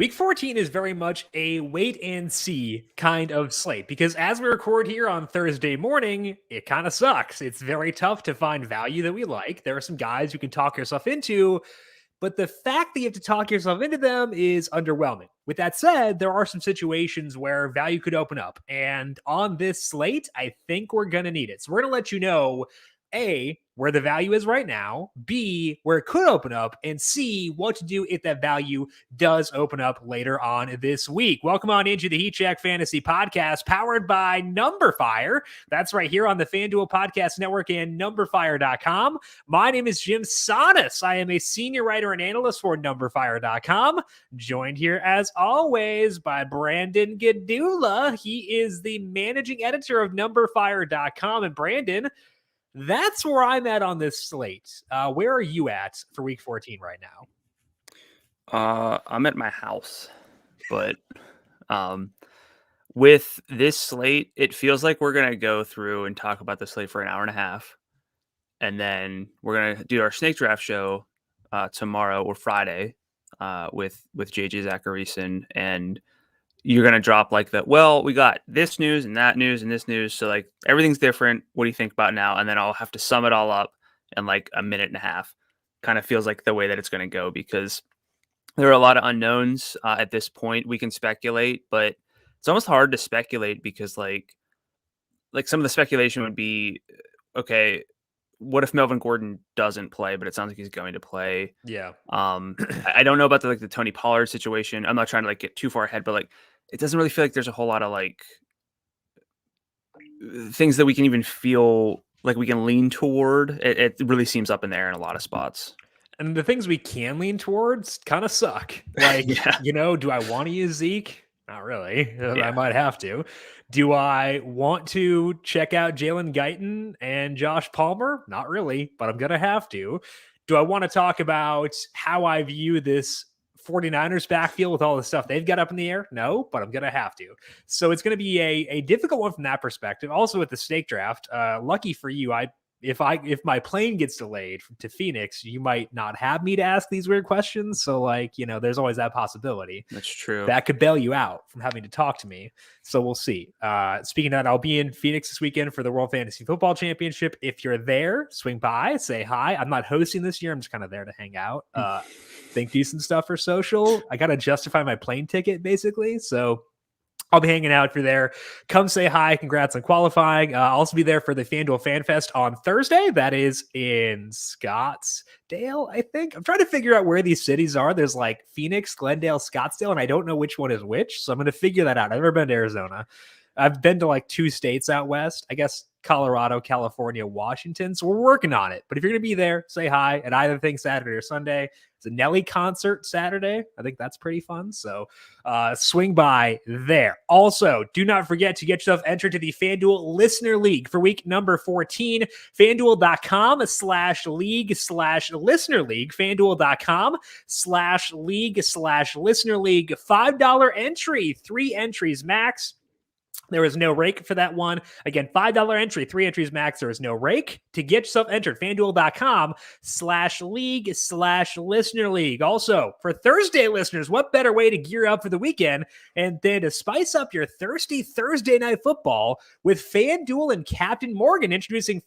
Week 14 is very much a wait and see kind of slate because as we record here on Thursday morning, it kind of sucks. It's very tough to find value that we like. There are some guys you can talk yourself into, but the fact that you have to talk yourself into them is underwhelming. With that said, there are some situations where value could open up. And on this slate, I think we're going to need it. So we're going to let you know, A, where the value is right now, B, where it could open up, and C, what to do if that value does open up later on this week. Welcome on into the Heat Check Fantasy Podcast, powered by numberFire. That's right here on the FanDuel Podcast Network and numberFire.com. My name is Jim Sonis. I am a senior writer and analyst for numberFire.com, joined here as always by Brandon Gadula. He is the managing editor of numberFire.com. And Brandon, that's where I'm at on this slate. Where are you at for week 14 right now? I'm at my house, but with this slate, it feels like we're going to go through and talk about the slate for an hour and a half. And then we're going to do our snake draft show tomorrow or Friday with JJ Zacharyson. And you're going to drop like we got this news and that news and this news. So like everything's different. What do you think about now? And then I'll have to sum it all up in like a minute and a half. Kind of feels like the way that it's going to go because there are a lot of unknowns at this point. We can speculate, but it's almost hard to speculate because like some of the speculation would be, okay, what if Melvin Gordon doesn't play, but it sounds like he's going to play? Yeah. I don't know about the Tony Pollard situation. I'm not trying to like get too far ahead, but like, it doesn't really feel like there's a whole lot of like things that we can even feel like we can lean toward. It really seems up in the air in a lot of spots. And the things we can lean towards kind of suck. Like, do I want to use Zeke? Not really. Yeah. I might have to. Do I want to check out Jalen Guyton and Josh Palmer? Not really, but I'm going to have to. Do I want to talk about how I view this 49ers backfield with all the stuff they've got up in the air? No, but I'm going to have to. So it's going to be a difficult one from that perspective. Also with the snake draft, lucky for you, if my plane gets delayed to Phoenix, you might not have me to ask these weird questions. So like, there's always that possibility. That's true. That could bail you out from having to talk to me. So we'll see. Speaking of that, I'll be in Phoenix this weekend for the World Fantasy Football Championship. If you're there, swing by, say hi. I'm not hosting this year. I'm just kind of there to hang out. Think decent stuff for social. I got to justify my plane ticket basically. So I'll be hanging out if you're there. Come say hi. Congrats on qualifying. I'll also be there for the FanDuel Fan Fest on Thursday. That is in Scottsdale, I think. I'm trying to figure out where these cities are. There's like Phoenix, Glendale, Scottsdale, and I don't know which one is which. So I'm going to figure that out. I've never been to Arizona. I've been to like 2 states out west. I guess Colorado, California, Washington. So we're working on it. But if you're going to be there, say hi at either thing Saturday or Sunday. It's a Nelly concert Saturday. I think that's pretty fun. So swing by there. Also, do not forget to get yourself entered to the FanDuel Listener League for week number 14. FanDuel.com/league/listener league. FanDuel.com/league/listener league. $5 entry, 3 entries max. There is no rake for that one. Again, $5 entry, 3 entries max. There is no rake. To get yourself entered, FanDuel.com/league/listener league. Also, for Thursday listeners, what better way to gear up for the weekend and then to spice up your thirsty Thursday night football with FanDuel and Captain Morgan introducing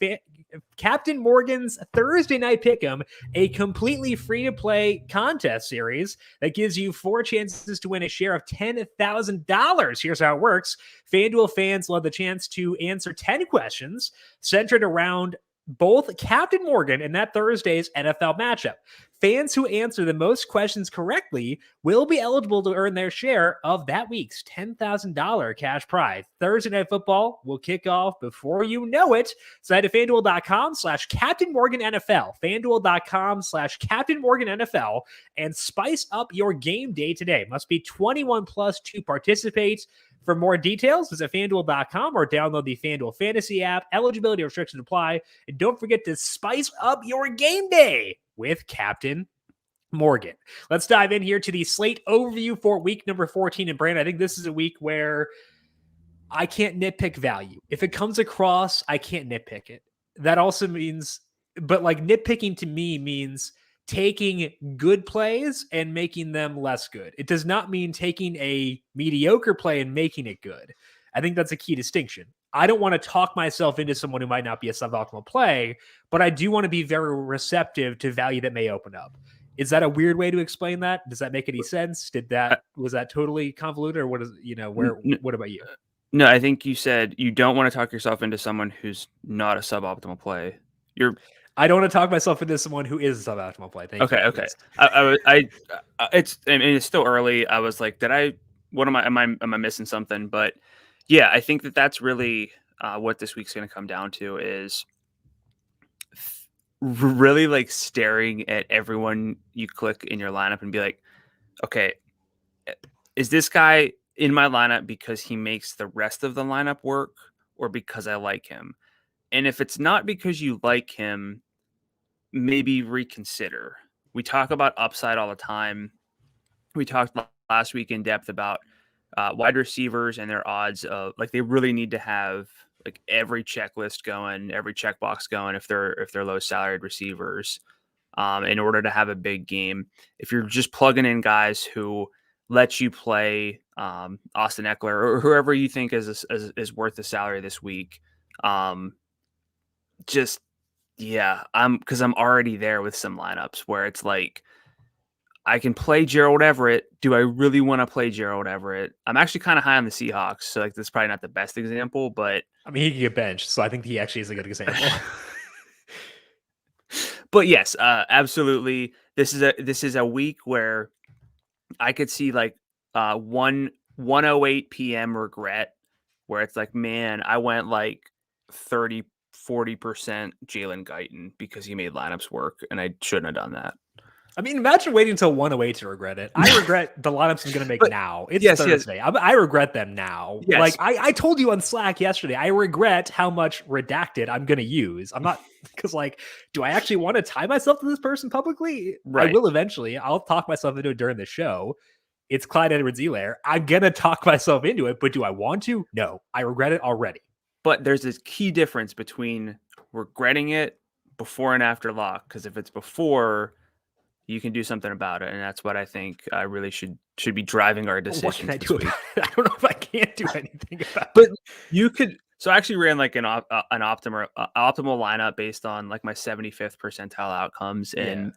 Captain Morgan's Thursday Night Pick'em, a completely free-to-play contest series that gives you 4 chances to win a share of $10,000. Here's how it works. FanDuel fans will have the chance to answer 10 questions centered around both Captain Morgan and that Thursday's NFL matchup. Fans who answer the most questions correctly will be eligible to earn their share of that week's $10,000 cash prize. Thursday Night Football will kick off before you know it. So head to FanDuel.com/Captain Morgan NFL, FanDuel.com/Captain Morgan NFL, and spice up your game day today. Must be 21 plus to participate. For more details, visit FanDuel.com or download the FanDuel Fantasy app. Eligibility restrictions apply. And don't forget to spice up your game day with Captain Morgan. Let's dive in here to the slate overview for week number 14. And Brandon, I think this is a week where I can't nitpick value. If it comes across, I can't nitpick it. That also means, but like nitpicking to me means taking good plays and making them less good. It does not mean taking a mediocre play and making it good. I think that's a key distinction. I don't want to talk myself into someone who might not be a suboptimal play, but I do want to be very receptive to value that may open up. Is that a weird way to explain that? Does that make any sense? Was that totally convoluted, or what is, what about you? No, I think you said you don't want to talk yourself into someone who's not a suboptimal play. I don't want to talk myself into someone who is a suboptimal play. Thank you. Okay. It's still early. I was like, am I missing something? But yeah, I think that's really what this week's going to come down to is really like staring at everyone you click in your lineup and be like, okay, is this guy in my lineup because he makes the rest of the lineup work or because I like him? And if it's not because you like him, maybe reconsider. We talk about upside all the time. We talked last week in depth about wide receivers and their odds of, like, they really need to have like every checklist going, every checkbox going if they're low salaried receivers in order to have a big game. If you're just plugging in guys who let you play Austin Eckler or whoever you think is worth the salary this week, because I'm already there with some lineups where it's like, I can play Gerald Everett. Do I really want to play Gerald Everett? I'm actually kind of high on the Seahawks, so like this is probably not the best example, but I mean, he can get benched, so I think he actually is a good example. But yes, absolutely. This is a week where I could see like 1:08 p.m. regret, where it's like, man, I went like 30-40% Jalen Guyton because he made lineups work, and I shouldn't have done that. I mean, imagine waiting until 1:08 to regret it. I regret the lineups I'm going to make now. It's Thursday. Yes. I regret them now. Yes. Like I told you on Slack yesterday, I regret how much redacted I'm going to use. I'm not, because like, do I actually want to tie myself to this person publicly? Right. I will eventually. I'll talk myself into it during the show. It's Clyde Edwards-Helaire. I'm going to talk myself into it, but do I want to? No, I regret it already. But there's this key difference between regretting it before and after lock, because if it's before, you can do something about it, and that's what I think I really should be driving our decisions. What can I do about it? I don't know if I can't do anything about it. But you could. So I actually ran like an optimal lineup based on like my 75th percentile outcomes, and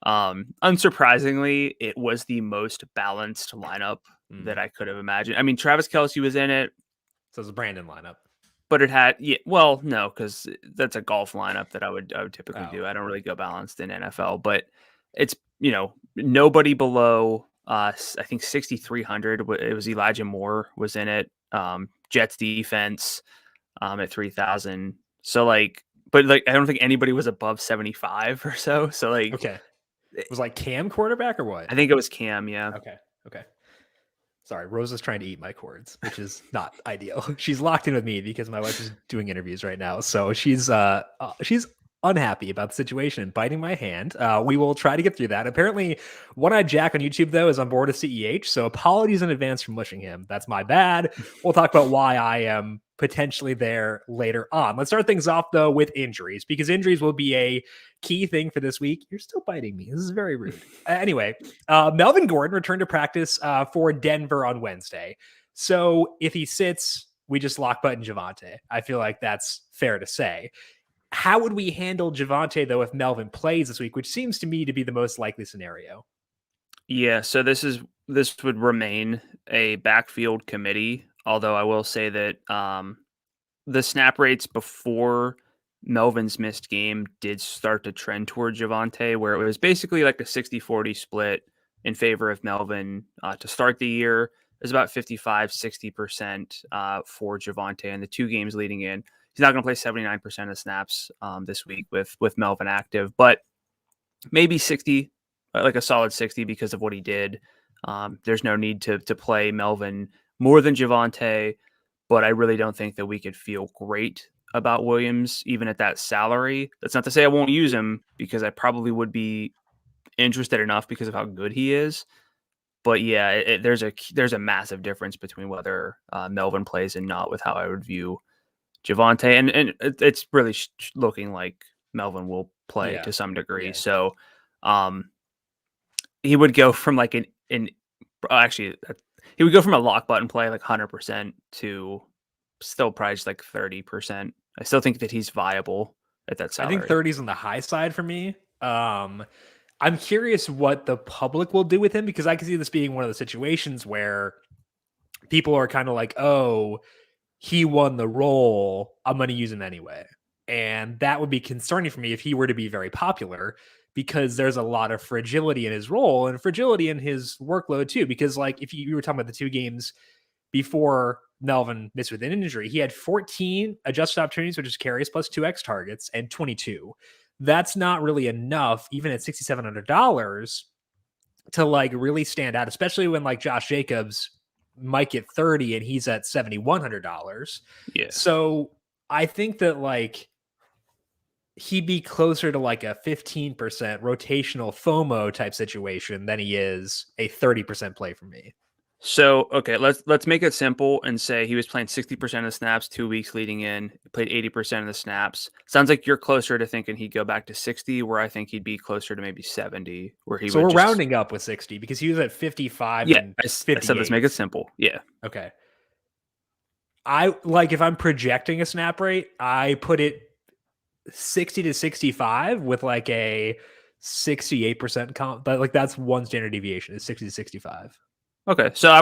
unsurprisingly, it was the most balanced lineup that I could have imagined. I mean, Travis Kelce was in it, so it's a Brandon lineup. But it had, no, because that's a golf lineup that I would typically do. I don't really go balanced in NFL, but it's, nobody below, I think 6,300. It was Elijah Moore was in it. Jets defense at 3,000. So like, but like, I don't think anybody was above 75 or so. So like, okay, it was like Cam quarterback or what? I think it was Cam. Yeah. Okay. Sorry, Rose is trying to eat my cords, which is not ideal. She's locked in with me because my wife is doing interviews right now. So she's unhappy about the situation and biting my hand. We will try to get through that. Apparently, One-Eyed Jack on YouTube, though, is on board with CEH. So apologies in advance for mushing him. That's my bad. We'll talk about why I am potentially there later on. Let's start things off, though, with injuries, because injuries will be a key thing for this week. You're still biting me. This is very rude. Anyway, Melvin Gordon returned to practice for Denver on Wednesday. So if he sits, we just lock button Javonte. I feel like that's fair to say. How would we handle Javonte, though, if Melvin plays this week, which seems to me to be the most likely scenario? Yeah, so this would remain a backfield committee, although I will say that the snap rates before Melvin's missed game did start to trend toward Javonte, where it was basically like a 60-40 split in favor of Melvin to start the year. It was about 55-60% for Javonte in the 2 games leading in. He's not going to play 79% of snaps this week with Melvin active, but maybe 60, like a solid 60 because of what he did. There's no need to play Melvin more than Javonte, but I really don't think that we could feel great about Williams, even at that salary. That's not to say I won't use him, because I probably would be interested enough because of how good he is. But yeah, there's a massive difference between whether Melvin plays and not with how I would view Javonte, and it's really looking like Melvin will play to some degree. Yeah. So He would go from like actually he would go from a lock button play like 100% to still priced like 30%. I still think that he's viable at that I think salary. 30 is on the high side for me. I'm curious what the public will do with him because I can see this being one of the situations where people are kind of like, oh, he won the role. I'm going to use him anyway. And that would be concerning for me if he were to be very popular because there's a lot of fragility in his role and fragility in his workload too. Because, like, if you were talking about the 2 games before Melvin missed with an injury, he had 14 adjusted opportunities, which is carries plus 2x targets, and 22. That's not really enough, even at $6,700, to like really stand out, especially when like Josh Jacobs might get 30 and he's at $7,100. Yeah. So I think that like he'd be closer to like a 15% rotational FOMO type situation than he is a 30% play for me. So, okay, let's make it simple and say he was playing 60% of the snaps 2 weeks leading in, played 80% of the snaps. Sounds like you're closer to thinking he'd go back to 60, where I think he'd be closer to maybe 70, where he So would we're just rounding up with 60 because he was at 55 Yeah, and I said let's make 58. it simple. Yeah. Okay. I like if I'm projecting a snap rate, I put it 60 to 65 with like a 68% comp, but like that's one standard deviation is 60 to 65. Okay, so I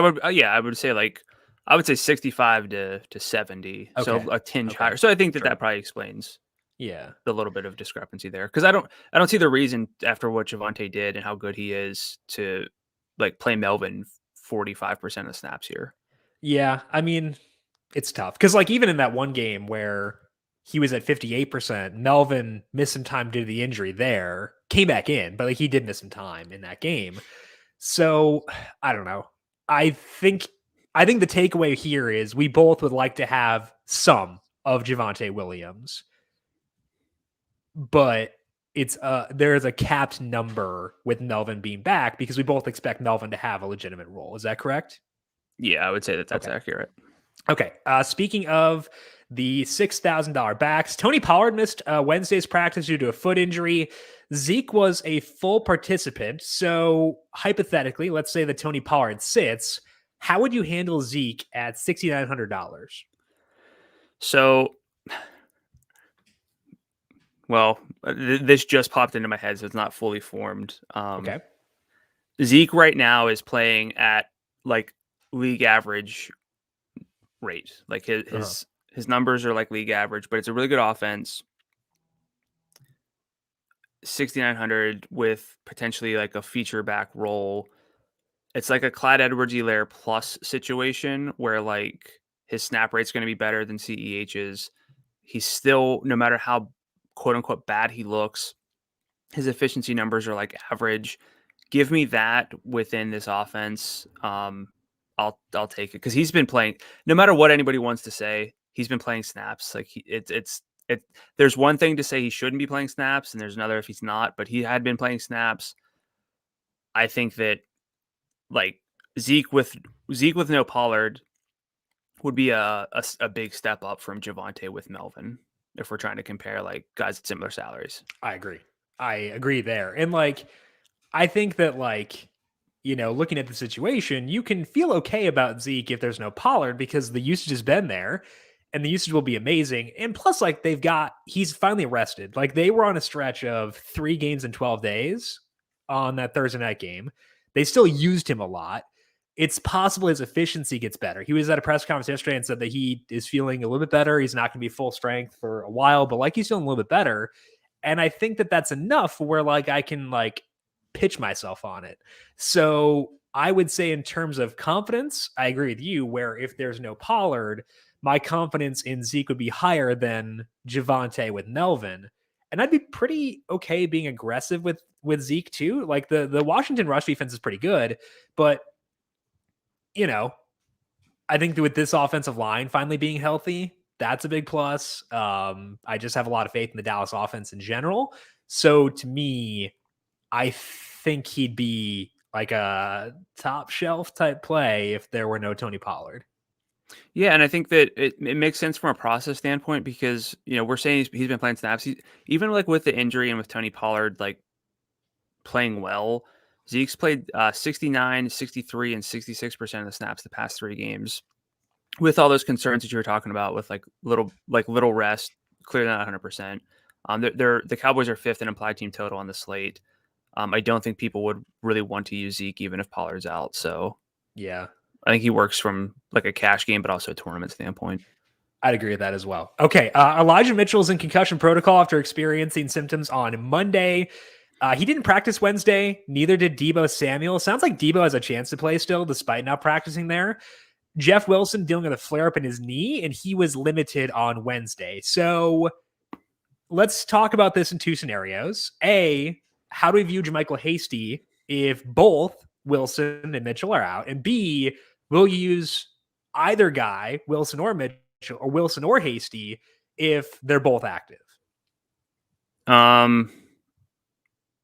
would say 65 to 70, so Okay. a tinge Okay. higher. So I think that Sure. that probably explains Yeah. the little bit of discrepancy there because I don't see the reason after what Javonte did and how good he is to like play Melvin 45% of snaps here. Yeah. I mean, it's tough because like even in that one game where he was at 58%, Melvin missed some time due to the injury there, came back in, but like he did miss some time in that game. So I don't know. I think I think the takeaway here is we both would like to have some of Javonte Williams, but it's there is a capped number with Melvin being back because we both expect Melvin to have a legitimate role. Is that correct? Yeah, I would say that that's Okay. accurate. Okay. Speaking of the $6,000 backs, Tony Pollard missed Wednesday's practice due to a foot injury. Zeke was a full participant. So hypothetically, let's say that Tony Pollard sits. How would you handle Zeke at $6,900? So, well, this just popped into my head, so it's not fully formed. Okay. Zeke right now is playing at like league average rate. Like Uh-huh. his numbers are like league average, but it's a really good offense. 6,900 with potentially like a feature back role. It's like a Clyde Edwards-Helaire plus situation where like his snap rate's going to be better than CEH's. He's still, no matter how quote unquote bad he looks, his efficiency numbers are like average. Give me that within this offense. I'll take it because he's been playing. No matter what anybody wants to say, he's been playing snaps. Like there's one thing to say he shouldn't be playing snaps, and there's another if he's not. But he had been playing snaps. I think that like Zeke with no Pollard would be a big step up from Javonte with Melvin if we're trying to compare like guys at similar salaries. I agree. I agree there. And like, I think that like, looking at the situation, you can feel okay about Zeke if there's no Pollard because the usage has been there and the usage will be amazing. And plus, like he's finally rested. Like they were on a stretch of 3 games in 12 days on that Thursday night game. They still used him a lot. It's possible his efficiency gets better. He was at a press conference yesterday and said that he is feeling a little bit better. He's not going to be full strength for a while, but like he's feeling a little bit better. And I think that that's enough where like I can like pitch myself on it. So I would say in terms of confidence, I agree with you where if there's no Pollard, my confidence in Zeke would be higher than Javonte with Melvin. And I'd be pretty okay being aggressive with Zeke too. Like the Washington rush defense is pretty good, but I think with this offensive line finally being healthy, that's a big plus. I just have a lot of faith in the Dallas offense in general. So to me, I think he'd be like a top shelf type play if there were no Tony Pollard. Yeah, and I think that it makes sense from a process standpoint because we're saying he's been playing snaps. Even like with the injury and with Tony Pollard, like playing well. Zeke's played 69, 63, and 66% of the snaps the past 3 games. With all those concerns that you were talking about, with little rest, clearly not 100%. The Cowboys are 5th in implied team total on the slate. I don't think people would really want to use Zeke even if Pollard's out. So Yeah, I think he works from like a cash game, but also a tournament standpoint. I'd agree with that as well. Okay, Elijah Mitchell's in concussion protocol after experiencing symptoms on Monday. He didn't practice Wednesday. Neither did Deebo Samuel. Sounds like Deebo has a chance to play still, despite not practicing there. Jeff Wilson dealing with a flare-up in his knee, and he was limited on Wednesday. So let's talk about this in 2 scenarios. A, how do we view JaMychal Hasty if both Wilson and Mitchell are out? And B, will you use either guy, Wilson or Mitchell, or Wilson or Hasty, if they're both active?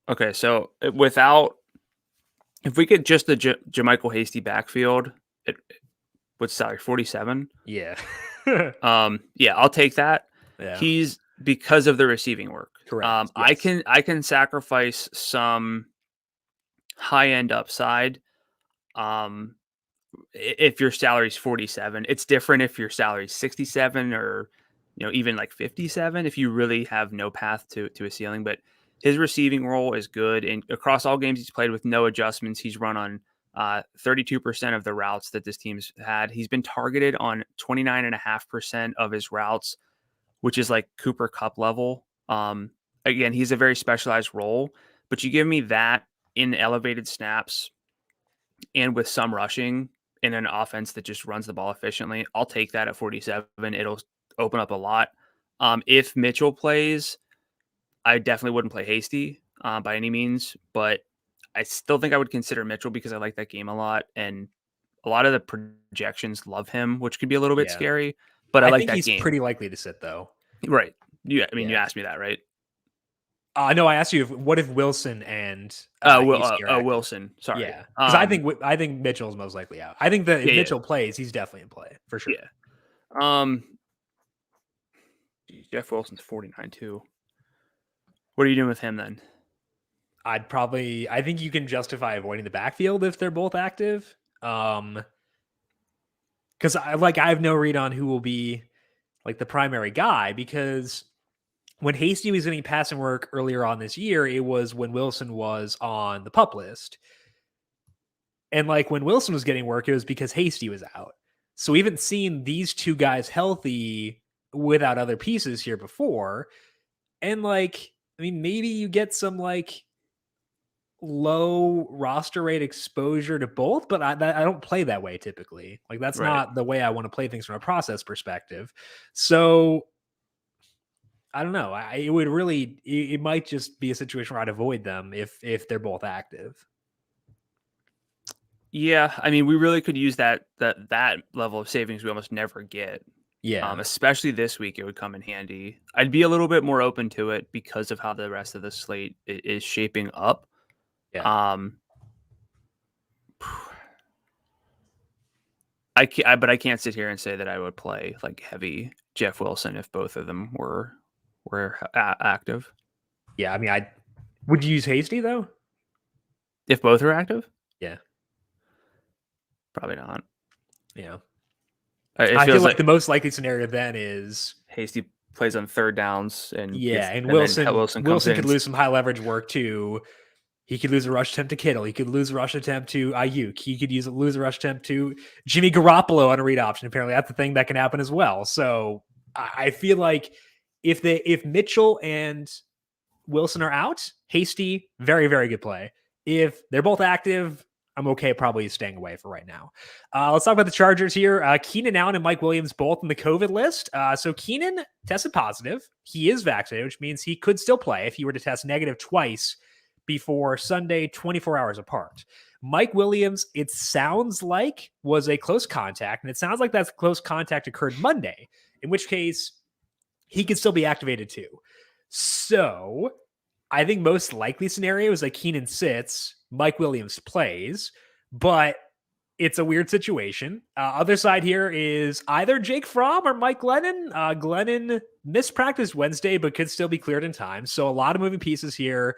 Okay, so if we get just the JaMychal Hasty backfield, what's salary, 47? Yeah. Yeah, I'll take that. Yeah. He's because of the receiving work. Correct. Yes. I can sacrifice some high end upside. If your salary's 47, it's different if your salary's 67 or even like 57 if you really have no path to a ceiling. But his receiving role is good, and across all games he's played with no adjustments, he's run on 32% of the routes that this team's had. He's been targeted on 29.5% of his routes, which is like Cooper Kupp level. Again, he's a very specialized role, but you give me that in elevated snaps and with some rushing in an offense that just runs the ball efficiently, I'll take that at 47. It'll open up a lot. If Mitchell plays, I definitely wouldn't play Hasty by any means, but I still think I would consider Mitchell because I like that game a lot, and a lot of the projections love him, which could be a little bit scary. But I like think that he's game. Pretty likely to sit though. Right? You asked me that, right? No, I asked you what if Wilson and Wilson. Sorry, yeah, because I think Mitchell's most likely out. I think that if Mitchell plays, he's definitely in play for sure. Yeah. Jeff Wilson's 49 too. What are you doing with him then? I think you can justify avoiding the backfield if they're both active. Because I have no read on who will be like the primary guy, because when Hasty was getting passing work earlier on this year, it was when Wilson was on the PUP list. And like when Wilson was getting work, it was because Hasty was out. So we haven't seen these 2 guys healthy without other pieces here before. And like, I mean, maybe you get some like low roster rate exposure to both, but I don't play that way typically. Like that's not the way I want to play things from a process perspective. So I don't know. It might just be a situation where I'd avoid them if they're both active. Yeah, I mean, we really could use that level of savings we almost never get. Yeah. Especially this week, it would come in handy. I'd be a little bit more open to it because of how the rest of the slate is shaping up. Yeah. But I can't sit here and say that I would play like heavy Jeff Wilson if both of them were active. Yeah, I mean, would you use Hasty though? If both are active? Yeah. Probably not. Yeah. I feel like the most likely scenario then is Hasty plays on 3rd downs, and Wilson could lose some high leverage work too. He could lose a rush attempt to Kittle. He could lose a rush attempt to Ayuk. He could lose a rush attempt to Jimmy Garoppolo on a read option. Apparently, that's the thing that can happen as well. So I feel like if Mitchell and Wilson are out, Hasty, very, very good play. If they're both active, I'm okay probably staying away for right now. Let's talk about the Chargers here. Keenan Allen and Mike Williams both on the COVID list. So Keenan tested positive. He is vaccinated, which means he could still play if he were to test negative twice before Sunday, 24 hours apart. Mike Williams, it sounds like, was a close contact, and it sounds like that close contact occurred Monday, in which case he could still be activated too. So I think most likely scenario is like Keenan sits, Mike Williams plays, but it's a weird situation. Other side here is either Jake Fromm or Mike Glennon. Glennon missed practice Wednesday, but could still be cleared in time. So a lot of moving pieces here.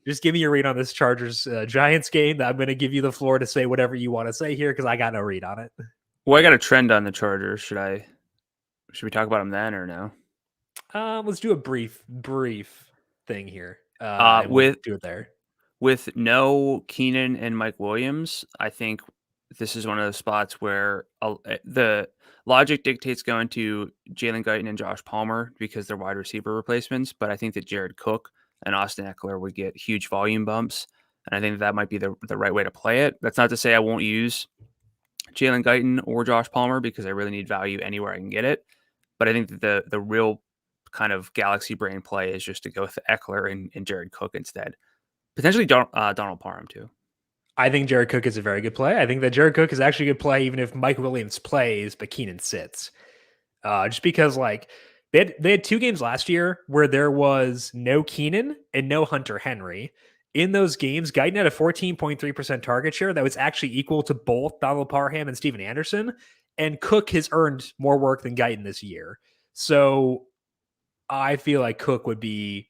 Just give me your read on this Chargers Giants game. I'm going to give you the floor to say whatever you want to say here because I got no read on it. Well, I got a trend on the Chargers. Should we talk about them then or no? Let's do a brief thing here. And we'll do it there. With no Keenan and Mike Williams, I think this is one of the spots where the logic dictates going to Jalen Guyton and Josh Palmer because they're wide receiver replacements. But I think that Jared Cook and Austin Eckler would get huge volume bumps. And I think that might be the right way to play it. That's not to say I won't use Jalen Guyton or Josh Palmer because I really need value anywhere I can get it. But I think that the real kind of galaxy brain play is just to go with Eckler and Jared Cook instead. Potentially Donald Parham too. I think Jared Cook is a very good play. I think that Jared Cook is actually a good play even if Mike Williams plays, but Keenan sits. Just because like they had 2 games last year where there was no Keenan and no Hunter Henry. In those games, Guyton had a 14.3% target share that was actually equal to both Donald Parham and Steven Anderson. And Cook has earned more work than Guyton this year. So I feel like Cook would be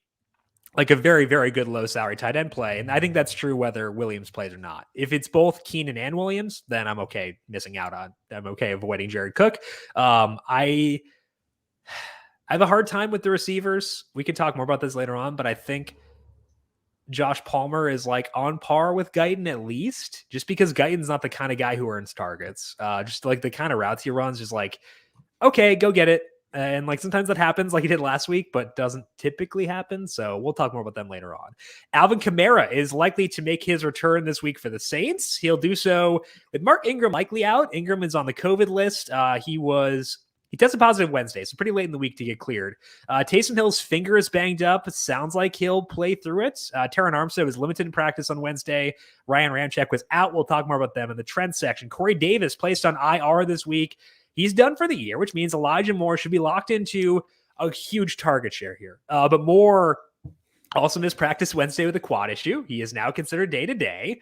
like a very, very good low salary tight end play. And I think that's true whether Williams plays or not. If it's both Keenan and Williams, then I'm okay I'm okay avoiding Jared Cook. I have a hard time with the receivers. We could talk more about this later on, but I think Josh Palmer is like on par with Guyton at least, just because Guyton's not the kind of guy who earns targets. Just like the kind of routes he runs, just like, okay, go get it. And like sometimes that happens like he did last week, but doesn't typically happen. So we'll talk more about them later on. Alvin Kamara is likely to make his return this week for the Saints. He'll do so with Mark Ingram likely out. Ingram is on the COVID list. He tested positive Wednesday, so pretty late in the week to get cleared. Taysom Hill's finger is banged up. It sounds like he'll play through it. Terran Armstead was limited in practice on Wednesday. Ryan Ramczyk was out. We'll talk more about them in the trend section. Corey Davis placed on IR this week. He's done for the year, which means Elijah Moore should be locked into a huge target share here. But Moore also missed practice Wednesday with a quad issue. He is now considered day-to-day.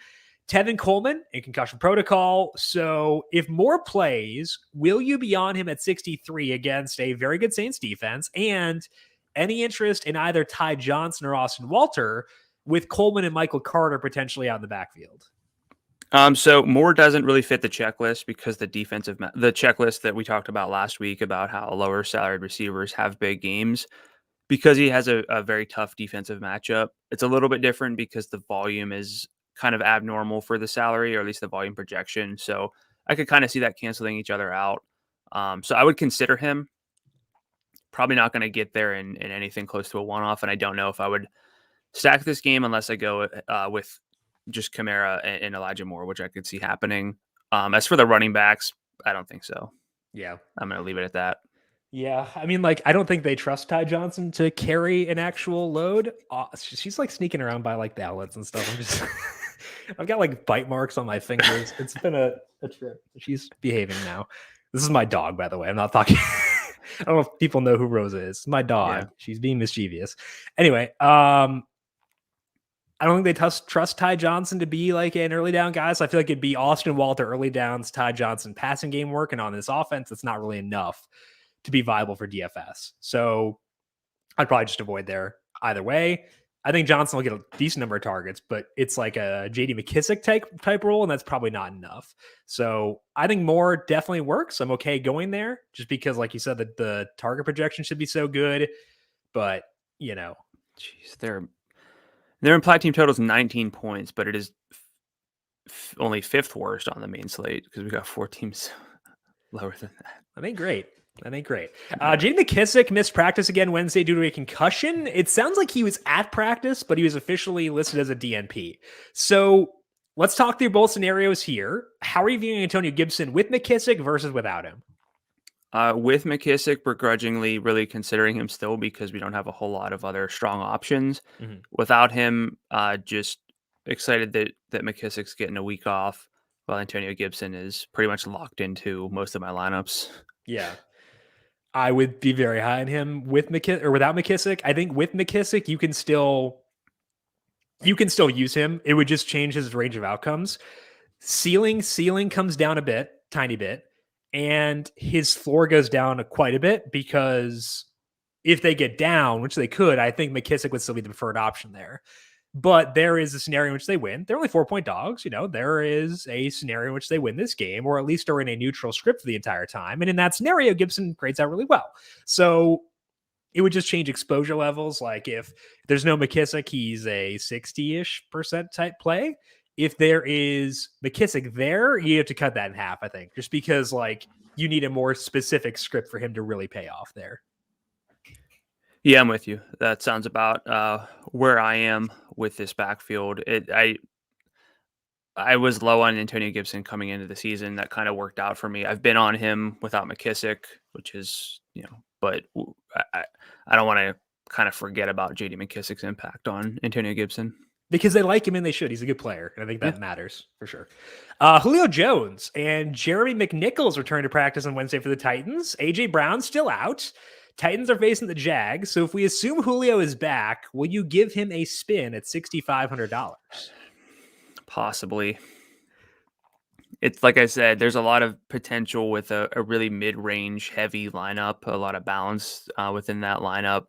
Tevin Coleman in concussion protocol. So if Moore plays, will you be on him at 63 against a very good Saints defense? And any interest in either Ty Johnson or Austin Walter with Coleman and Michael Carter potentially out in the backfield? So Moore doesn't really fit the checklist because the checklist that we talked about last week about how lower salaried receivers have big games because he has a very tough defensive matchup. It's a little bit different because the volume is kind of abnormal for the salary, or at least the volume projection. So I could kind of see that canceling each other out. So I would consider him. Probably not going to get there in anything close to a one-off. And I don't know if I would stack this game unless I go with just Kamara and Elijah Moore, which I could see happening. As for the running backs, I don't think so. Yeah. I'm going to leave it at that. Yeah. I mean, like, I don't think they trust Ty Johnson to carry an actual load. She's like sneaking around by like the outlets and stuff. I'm just, I've got like bite marks on my fingers. It's been a trip. She's behaving now. This is my dog, by the way. I'm not talking. I don't know if people know who Rosa is. It's my dog. Yeah. She's being mischievous. Anyway, I don't think they trust Ty Johnson to be like an early down guy. So I feel like it'd be Austin Walter early downs, Ty Johnson passing game work. And on this offense, it's not really enough to be viable for DFS. So I'd probably just avoid there either way. I think Johnson will get a decent number of targets, but it's like a JD McKissick type role, and that's probably not enough. So I think Moore definitely works. I'm okay going there just because, like you said, the target projection should be so good. But, you know. Jeez, their implied team total is 19 points, but it is only 5th worst on the main slate because we got 4 teams lower than that. That ain't great. J.D. McKissick missed practice again Wednesday due to a concussion. It sounds like he was at practice, but he was officially listed as a DNP. So let's talk through both scenarios here. How are you viewing Antonio Gibson with McKissick versus without him? With McKissick, begrudgingly really considering him still because we don't have a whole lot of other strong options. Mm-hmm. Without him, just excited that McKissick's getting a week off while Antonio Gibson is pretty much locked into most of my lineups. Yeah. I would be very high on him with McKissick or without McKissick. I think with McKissick, you can still use him. It would just change his range of outcomes. Ceiling comes down a bit, tiny bit. And his floor goes down quite a bit because if they get down, which they could, I think McKissick would still be the preferred option there. But there is a scenario in which they win. They're only 4-point dogs. There is a scenario in which they win this game, or at least are in a neutral script for the entire time. And in that scenario, Gibson grades out really well. So it would just change exposure levels. Like if there's no McKissick, he's a 60-ish% type play. If there is McKissick there, you have to cut that in half, I think, just because like you need a more specific script for him to really pay off there. Yeah, I'm with you. That sounds about where I am with this backfield. I was low on Antonio Gibson coming into the season. That kind of worked out for me. I've been on him without McKissick, which is, but I don't want to kind of forget about J.D. McKissick's impact on Antonio Gibson. Because they like him and they should. He's a good player. And I think that matters for sure. Julio Jones and Jeremy McNichols return to practice on Wednesday for the Titans. A.J. Brown still out. Titans are facing the Jags. So if we assume Julio is back, will you give him a spin at $6,500? Possibly. It's like I said, there's a lot of potential with a really mid-range heavy lineup, a lot of balance within that lineup.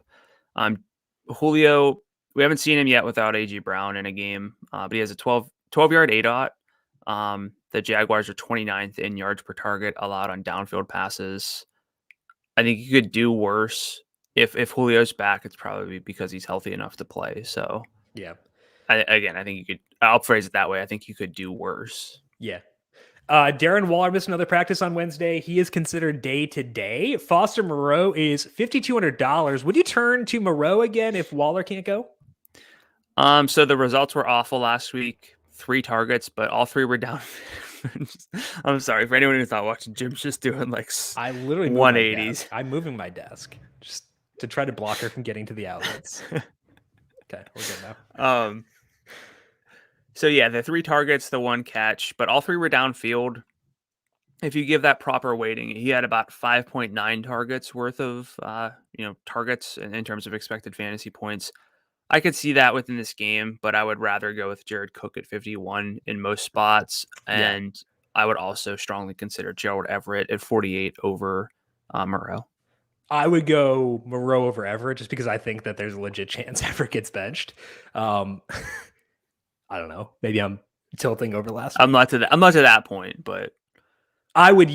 Julio, we haven't seen him yet without A.J. Brown in a game, but he has a 12-yard ADOT. The Jaguars are 29th in yards per target allowed on downfield passes. I think you could do worse. If Julio's back, it's probably because he's healthy enough to play. So, yeah. I think you could, I'll phrase it that way. I think you could do worse. Yeah. Darren Waller missed another practice on Wednesday. He is considered day to day. Foster Moreau is $5,200. Would you turn to Moreau again if Waller can't go? So the results were awful last week. 3 targets, but all 3 were down. I'm sorry for anyone who's not watching. Jim's just doing like I literally 180s. I'm moving my desk just to try to block her from getting to the outlets. Okay, we're good now. So yeah, the 3 targets, the 1 catch, but all 3 were downfield. If you give that proper weighting, he had about 5.9 targets worth of targets in terms of expected fantasy points. I could see that within this game, but I would rather go with Jared Cook at 51 in most spots, and I would also strongly consider Gerald Everett at 48 over Moreau. I would go Moreau over Everett just because I think that there's a legit chance Everett gets benched. I don't know. Maybe I'm tilting over last week. I'm not to that point, but I would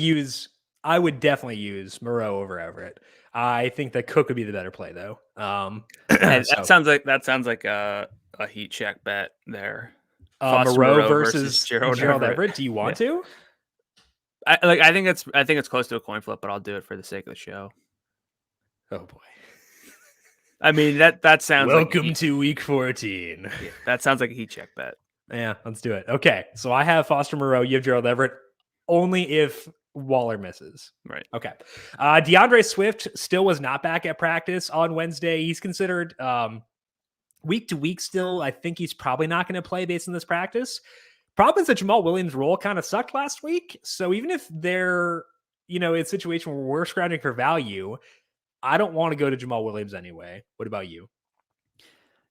definitely use Moreau over Everett. I think that Cook would be the better play though. That sounds like a heat check bet there. Moreau versus Gerald Everett. Do you want to? I think it's close to a coin flip, but I'll do it for the sake of the show. Oh boy. I mean that sounds welcome to week 14. Yeah, that sounds like a heat check bet. Yeah, let's do it. Okay, so I have Foster Moreau. You have Gerald Everett. Only if Waller misses. Right. Okay. DeAndre Swift still was not back at practice on Wednesday. He's considered week to week still. I think he's probably not going to play based on this practice. Problem is that Jamal Williams' role kind of sucked last week. So even if they're, in a situation where we're scrounging for value, I don't want to go to Jamal Williams anyway. What about you?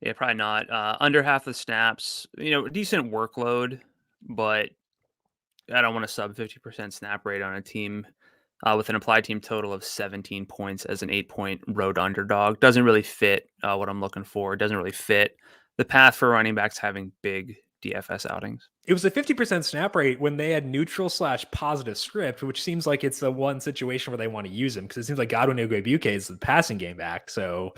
Yeah, probably not. Under half the snaps, decent workload, but I don't want to sub 50% snap rate on a team with an applied team total of 17 points as an 8-point road underdog. Doesn't really fit what I'm looking for. Doesn't really fit the path for running backs having big DFS outings. It was a 50% snap rate when they had neutral/positive script, which seems like it's the one situation where they want to use him because it seems like Godwin Igwebuike is the passing game back. So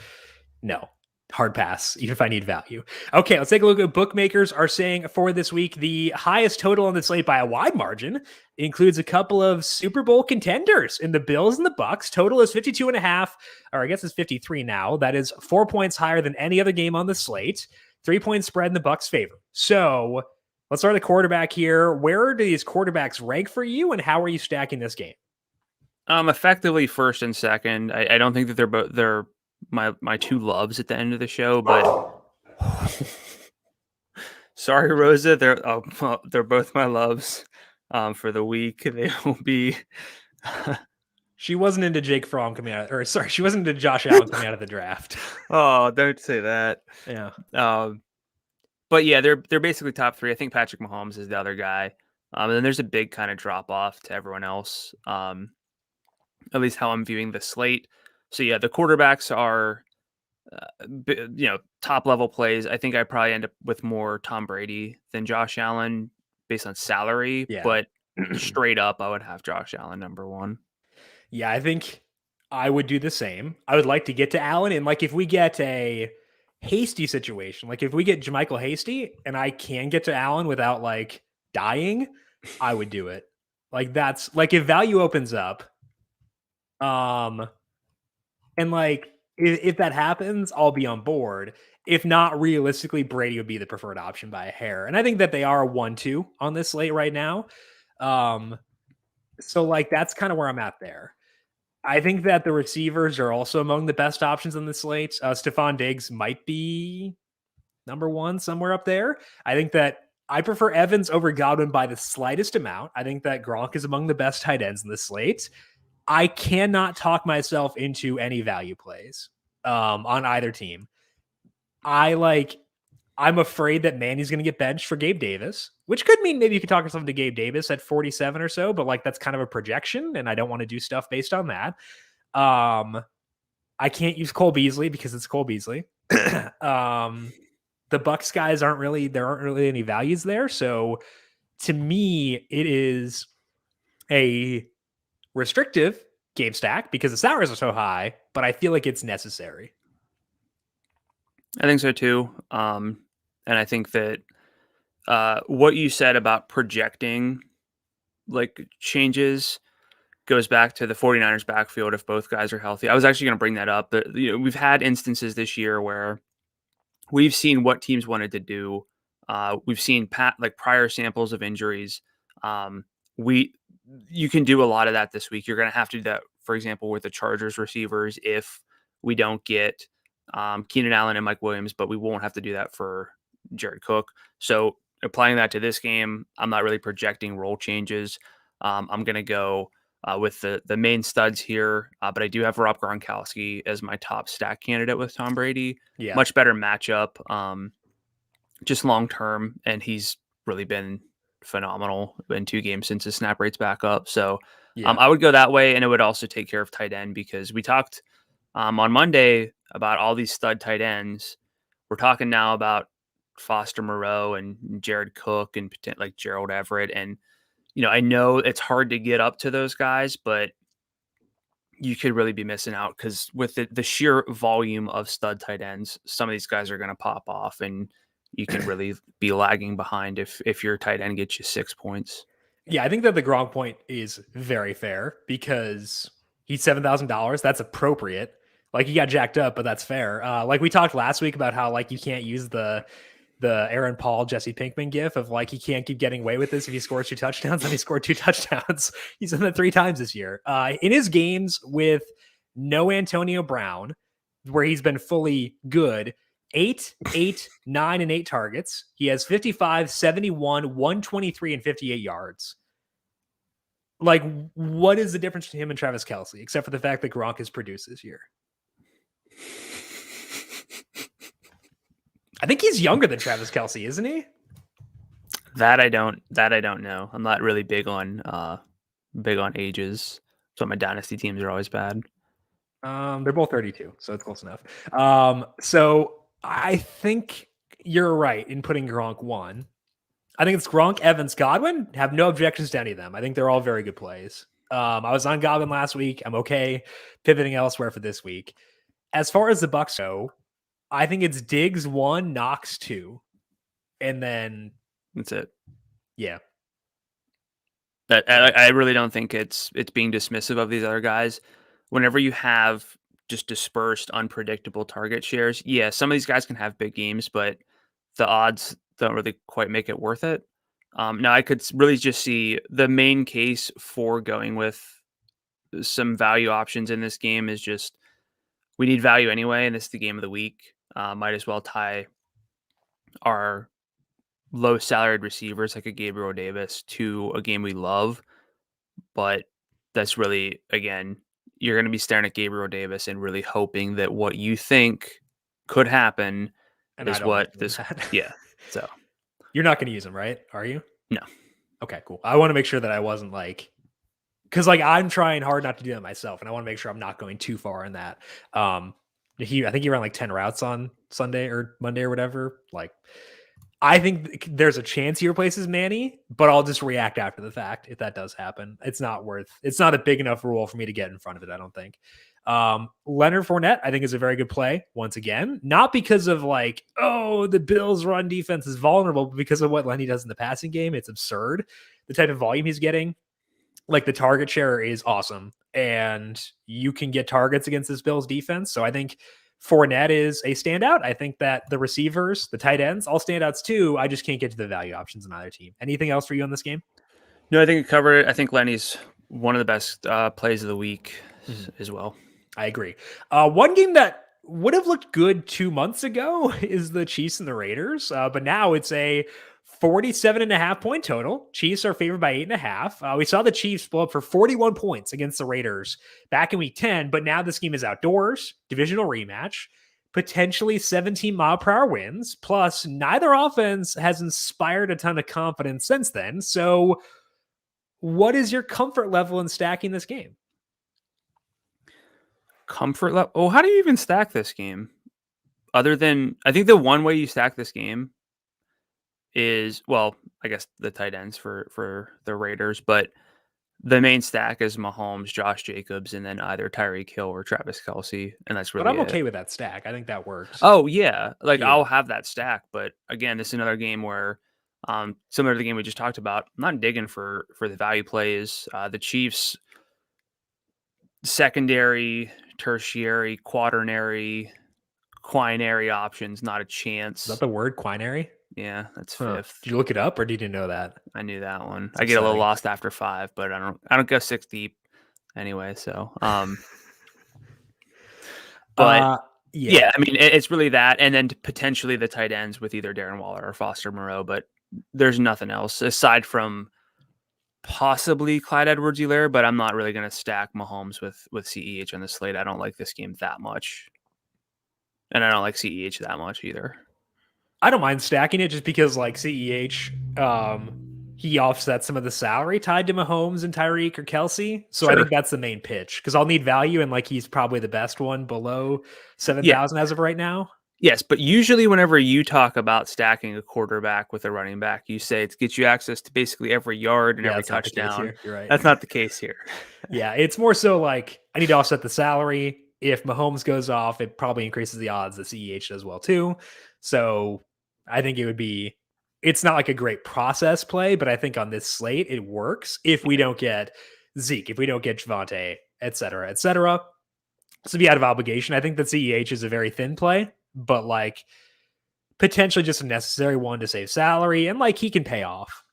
no, hard pass, even if I need value. Okay, let's take a look at what bookmakers are saying for this week. The highest total on the slate by a wide margin includes a couple of Super Bowl contenders in the Bills and the Bucks. Total is 52.5, or I guess it's 53 now. That is 4 points higher than any other game on the slate. 3-point spread in the Bucks' favor. So let's start at the quarterback here. Where do these quarterbacks rank for you, and how are you stacking this game? Effectively first and second. I don't think that they're my 2 loves at the end of the show, but sorry, Rosa, they're both my loves for the week. They will be. She wasn't into Jake Fromm coming out, she wasn't into Josh Allen coming out of the draft. Oh, don't say that. Yeah. But yeah, they're basically top 3. I think Patrick Mahomes is the other guy. And then there's a big kind of drop off to everyone else. At least how I'm viewing the slate. So yeah, the quarterbacks are top level plays, I think I probably end up with more Tom Brady than Josh Allen based on salary. Yeah. But straight up, I would have Josh Allen number one. Yeah, I think I would do the same. I would like to get to Allen, and like if we get a Hasty situation, like if we get Jermichael Hasty and I can get to Allen without like dying, I would do it. Like that's like if value opens up, um, and like if that happens, I'll be on board. If not, realistically, Brady would be the preferred option by a hair. And I think that they are 1-2 on this slate right now. So like that's kind of where I'm at there. I think that the receivers are also among the best options on the slate. Stephon Diggs might be number one somewhere up there. I think that I prefer Evans over Godwin by the slightest amount. I think that Gronk is among the best tight ends in the slate. I cannot talk myself into any value plays on either team. I'm afraid that Manny's going to get benched for Gabe Davis, which could mean maybe you could talk yourself into Gabe Davis at 47 or so, but like that's kind of a projection, and I don't want to do stuff based on that. I can't use Cole Beasley because it's Cole Beasley. The Bucks guys there aren't really any values there. So to me, it is a restrictive game stack because the salaries are so high, but I feel like it's necessary. I think so too. And I think that what you said about projecting like changes goes back to the 49ers backfield if both guys are healthy. I was actually going to bring that up. But we've had instances this year where we've seen what teams wanted to do. We've seen prior samples of injuries. You can do a lot of that this week. You're going to have to do that, for example, with the Chargers receivers if we don't get Keenan Allen and Mike Williams, but we won't have to do that for Jared Cook. So applying that to this game, I'm not really projecting role changes. I'm going to go with the main studs here, but I do have Rob Gronkowski as my top stack candidate with Tom Brady. Yeah. Much better matchup, just long term, and he's really been phenomenal in 2 games since his snap rate's back up. So I would go that way, and it would also take care of tight end because we talked on Monday about all these stud tight ends. We're talking now about Foster Moreau and Jared Cook and like Gerald Everett. And, I know it's hard to get up to those guys, but you could really be missing out because with the sheer volume of stud tight ends, some of these guys are going to pop off and you can really be lagging behind if your tight end gets you 6 points. Yeah, I think that the Gronk point is very fair because he's $7,000. That's appropriate. Like he got jacked up, but that's fair. Like we talked last week about how like you can't use the Aaron Paul, Jesse Pinkman gif of like he can't keep getting away with this if he scores 2 touchdowns. And he scored 2 touchdowns. He's done that 3 times this year. In his games with no Antonio Brown, where he's been fully good, 8, 9, and 8 targets. He has 55, 71, 123, and 58 yards. Like, what is the difference between him and Travis Kelce, except for the fact that Gronk has produced this year? I think he's younger than Travis Kelce, isn't he? That I don't know. I'm not really big on ages. So my dynasty teams are always bad. They're both 32, so it's close enough. So I think you're right in putting Gronk 1. I think it's Gronk, Evans, Godwin. Have no objections to any of them. I think they're all very good plays. I was on Godwin last week. I'm okay pivoting elsewhere for this week. As far as the Bucs go, I think it's Diggs 1, Knox 2, and then that's it. Yeah. I really don't think it's being dismissive of these other guys. Whenever you have just dispersed, unpredictable target shares, yeah, some of these guys can have big games, but the odds don't really quite make it worth it. Now, I could really just see the main case for going with some value options in this game is just we need value anyway, and this is the game of the week. Might as well tie our low salaried receivers like a Gabriel Davis to a game we love. But that's really, again, you're going to be staring at Gabriel Davis and really hoping that what you think could happen is what this. Yeah. So you're not going to use him, right? Are you? No. Okay, cool. I want to make sure that I wasn't like, because like I'm trying hard not to do that myself, and I want to make sure I'm not going too far in that. I think he ran like 10 routes on Sunday or Monday or whatever. Like, I think there's a chance he replaces Manny, but I'll just react after the fact if that does happen. It's not a big enough rule for me to get in front of it, I don't think. Leonard Fournette, I think, is a very good play once again, not because of like, oh, the Bills' run defense is vulnerable, but because of what Lenny does in the passing game. It's absurd. The type of volume he's getting, like the target share is awesome, and you can get targets against this Bills defense. So I think Fournette is a standout. I think that the receivers, the tight ends, all standouts too. I just can't get to the value options in either team. Anything else for you on this game? No, I think it covered it. I think Lenny's one of the best plays of the week as well. I agree. One game that would have looked good 2 months ago is the Chiefs and the Raiders, but now it's a 47.5 point total. Chiefs are favored by 8.5. We saw the Chiefs blow up for 41 points against the Raiders back in week 10, but now this game is outdoors, divisional rematch, potentially 17-mile-per-hour winds. Plus, neither offense has inspired a ton of confidence since then. So, what is your comfort level in stacking this game? Comfort level. Oh, how do you even stack this game? Other than, I think the one way you stack this game is, well, I guess the tight ends for the Raiders, but the main stack is Mahomes, Josh Jacobs, and then either Tyreek Hill or Travis Kelce, and that's really But I'm it. okay with that stack. I think that works. Oh yeah, like Yeah. I'll have that stack, but again, this is another game where, similar to the game we just talked about, I'm not digging for the value plays. The Chiefs secondary, tertiary, quaternary, quinary options, not a chance. Is that the word, quinary? Yeah, that's Huh. fifth. Did you look it up or did you know that? I knew that one. It's I get a little upsetting. lost after 5, but I don't go 6 deep anyway. So, but yeah, I mean, it's really that, and then potentially the tight ends with either Darren Waller or Foster Moreau, but there's nothing else aside from possibly Clyde Edwards-Helaire, but I'm not really going to stack Mahomes with CEH on the slate. I don't like this game that much, and I don't like CEH that much either. I don't mind stacking it just because like CEH, he offsets some of the salary tied to Mahomes and Tyreek or Kelce. So Sure. I think that's the main pitch because I'll need value and like he's probably the best one below 7,000 as of right now. Yes, but usually whenever you talk about stacking a quarterback with a running back, you say it gets you access to basically every yard and every touchdown. You're right. That's not the case here. Yeah, it's more so like I need to offset the salary. If Mahomes goes off, it probably increases the odds that CEH does well too. So I think it's not like a great process play, but I think on this slate, it works if we don't get Zeke, if we don't get Javonte, et cetera, et cetera. So be out of obligation. I think that CEH is a very thin play, but like potentially just a necessary one to save salary. And like he can pay off.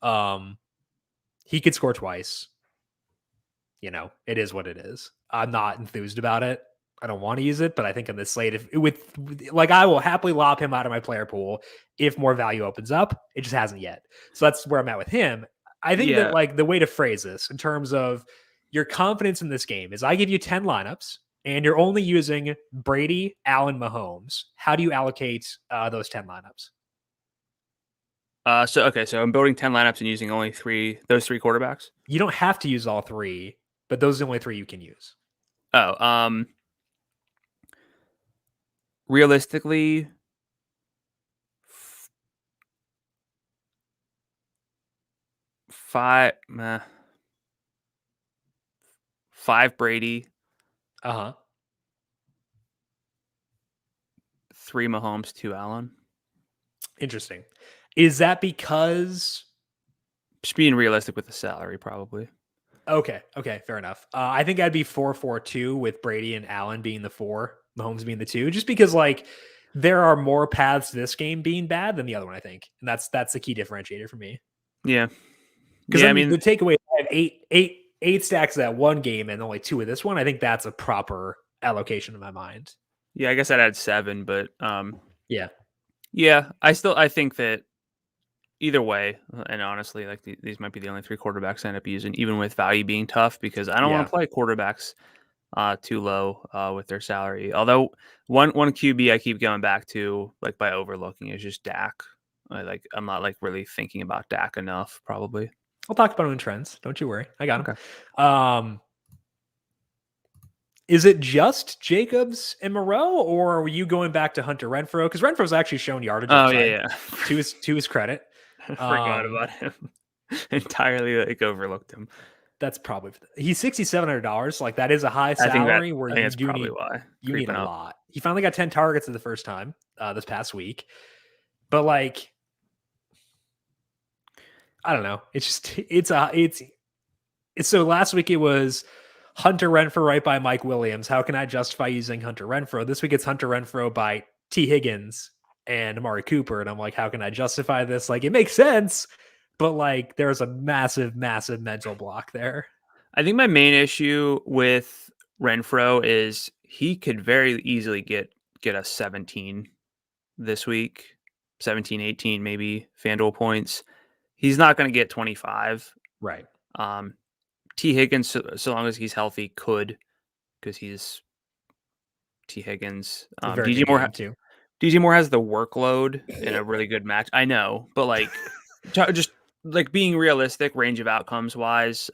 He could score twice. You know, it is what it is. I'm not enthused about it. I don't want to use it, but I think on this slate, I will happily lob him out of my player pool if more value opens up. It just hasn't yet. So that's where I'm at with him. I think that like the way to phrase this in terms of your confidence in this game is I give you 10 lineups and you're only using Brady, Allen, Mahomes. How do you allocate those 10 lineups? So I'm building 10 lineups and using only those three quarterbacks. You don't have to use all three, but those are the only three you can use. Realistically, five Brady, 3 Mahomes, 2 Allen. Interesting. Is that because just being realistic with the salary, probably? Okay, fair enough. I think I'd be 4-4-2 with Brady and Allen being the 4, Mahomes being the 2, just because like there are more paths to this game being bad than the other one, I think. And that's the key differentiator for me. Yeah. Because I mean the takeaway, I have eight stacks of that one game and only 2 of this one. I think that's a proper allocation in my mind. Yeah, I guess I'd add 7, but yeah. I think that either way, and honestly, like these might be the only 3 quarterbacks I end up using, even with value being tough, because I don't want to play quarterbacks too low with their salary. Although one QB I keep going back to, like by overlooking, is just Dak. I'm not like really thinking about Dak enough, probably. I'll talk about him in trends. Don't you worry. I got him. Is it just Jacobs and Moreau, or are you going back to Hunter Renfrow? Because Renfro's actually shown yardage Oh upside yeah. to his credit. I forgot about him. Entirely overlooked him. That's probably he's $6,700. Like that is a high I think salary where that's you probably why. need a Up. lot. He finally got 10 targets for the first time this past week, but like I don't know. It's just it's so last week it was Hunter Renfrow right by Mike Williams. How can I justify using Hunter Renfrow? This week it's Hunter Renfrow by T. Higgins and Amari Cooper. And I'm like, how can I justify this? Like, it makes sense, but like, there's a massive, massive mental block there. I think my main issue with Renfrow is he could very easily get us 17 this week, 17, 18, maybe FanDuel points. He's not going to get 25. Right. T. Higgins, so long as he's healthy, could, because he's T. Higgins. DJ Moore too. DJ Moore has the workload in a really good match. I know, but like, just like being realistic, range of outcomes wise,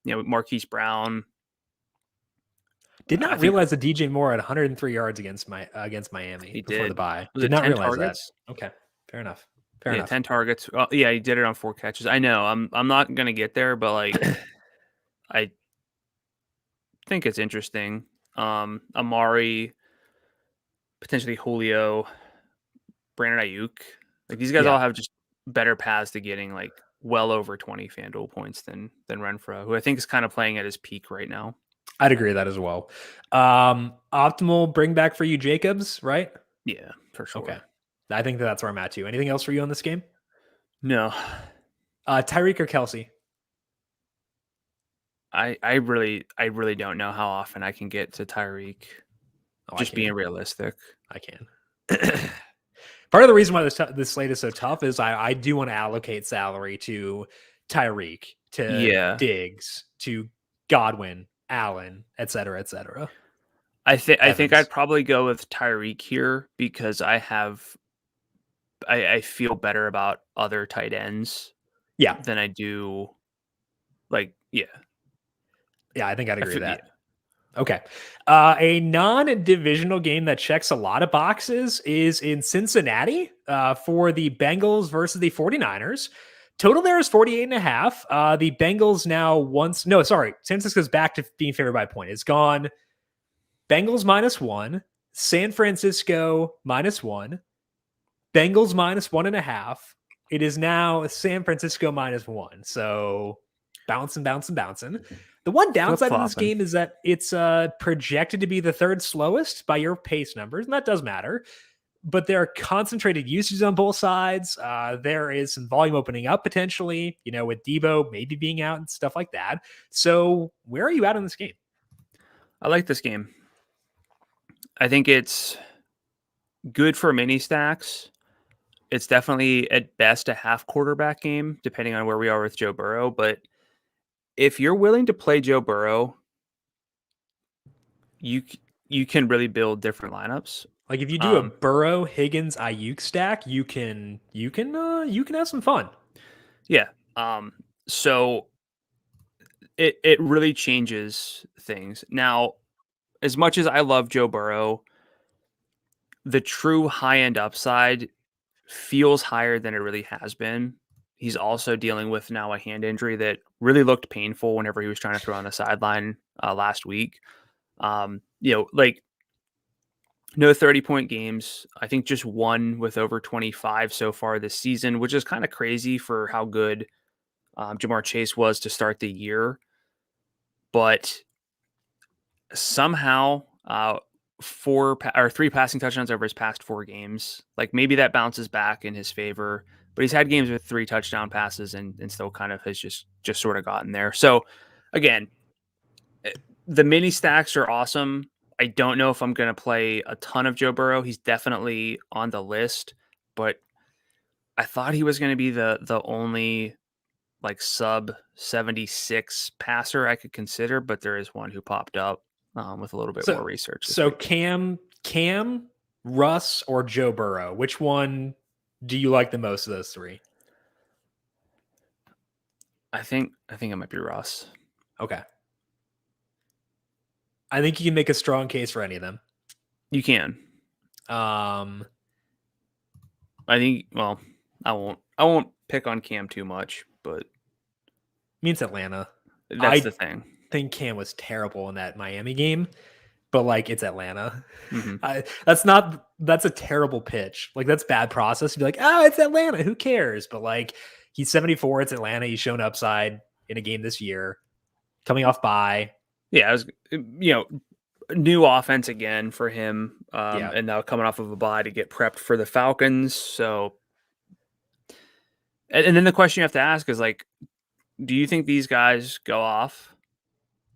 Marquise Brown. Did not realize that DJ Moore had 103 yards against Miami before the bye. Did not realize targets? That. Okay, fair enough. Fair enough. 10 targets. Well, yeah, he did it on 4 catches. I know. I'm not gonna get there, but like, I think it's interesting. Amari, potentially Julio, Brandon Ayuk. Like these guys all have just better paths to getting like well over 20 FanDuel points than Renfrow, who I think is kind of playing at his peak right now. I'd agree with that as well. Optimal bring back for you, Jacobs, right? Yeah, for sure. Okay. I think that's where I'm at too. Anything else for you on this game? No. Tyreek or Kelsey? I really don't know how often I can get to Tyreek. Just being realistic. I can. Part of the reason why this slate is so tough is I do want to allocate salary to Tyreek, to Diggs, to Godwin, Allen, et cetera, et cetera. I think I'd probably go with Tyreek here because I feel better about other tight ends. Yeah. Than I do. Like, yeah. Yeah, I think I'd agree with that. Yeah. Okay. A non-divisional game that checks a lot of boxes is in Cincinnati for the Bengals versus the 49ers. Total there is 48.5. The Bengals now San Francisco's back to being favored by a point. It's gone Bengals -1, San Francisco -1, Bengals -1.5. It is now San Francisco -1. So bouncing. The one downside of this game is that it's projected to be the third slowest by your pace numbers, and that does matter. But there are concentrated usages on both sides. There is some volume opening up potentially, with Debo maybe being out and stuff like that. So where are you at in this game? I like this game. I think it's good for mini stacks. It's definitely at best a half quarterback game, depending on where we are with Joe Burrow. But if you're willing to play Joe Burrow, you can really build different lineups. Like if you do a Burrow, Higgins, Ayuk stack, you can have some fun. Yeah. So it really changes things. Now, as much as I love Joe Burrow, the true high end upside feels higher than it really has been. He's also dealing with now a hand injury that really looked painful whenever he was trying to throw on the sideline last week. Like no 30-point games. I think just one with over 25 so far this season, which is kind of crazy for how good Jamar Chase was to start the year. But somehow 3 passing touchdowns over his past 4 games. Like maybe that bounces back in his favor, but he's had games with 3 touchdown passes and still kind of has just sort of gotten there. So again, the mini stacks are awesome. I don't know if I'm going to play a ton of Joe Burrow. He's definitely on the list, but I thought he was going to be the only like sub 76 passer I could consider, but there is one who popped up with a little bit more research. So Cam, Russ, or Joe Burrow, which one do you like the most of those 3? I think it might be Russ. Okay. I think you can make a strong case for any of them. You can. Um, I think. Well, I won't pick on Cam too much, but means Atlanta. that's the I thing. think Cam was terrible in that Miami game, but like it's Atlanta. Mm-hmm. That's a terrible pitch. Like that's bad process to be like, oh, it's Atlanta. Who cares? But like he's 74. It's Atlanta. He's shown upside in a game this year, coming off bye. Yeah, new offense again for him, Yeah. and now coming off of a bye to get prepped for the Falcons. So, and then the question you have to ask is like, do you think these guys go off?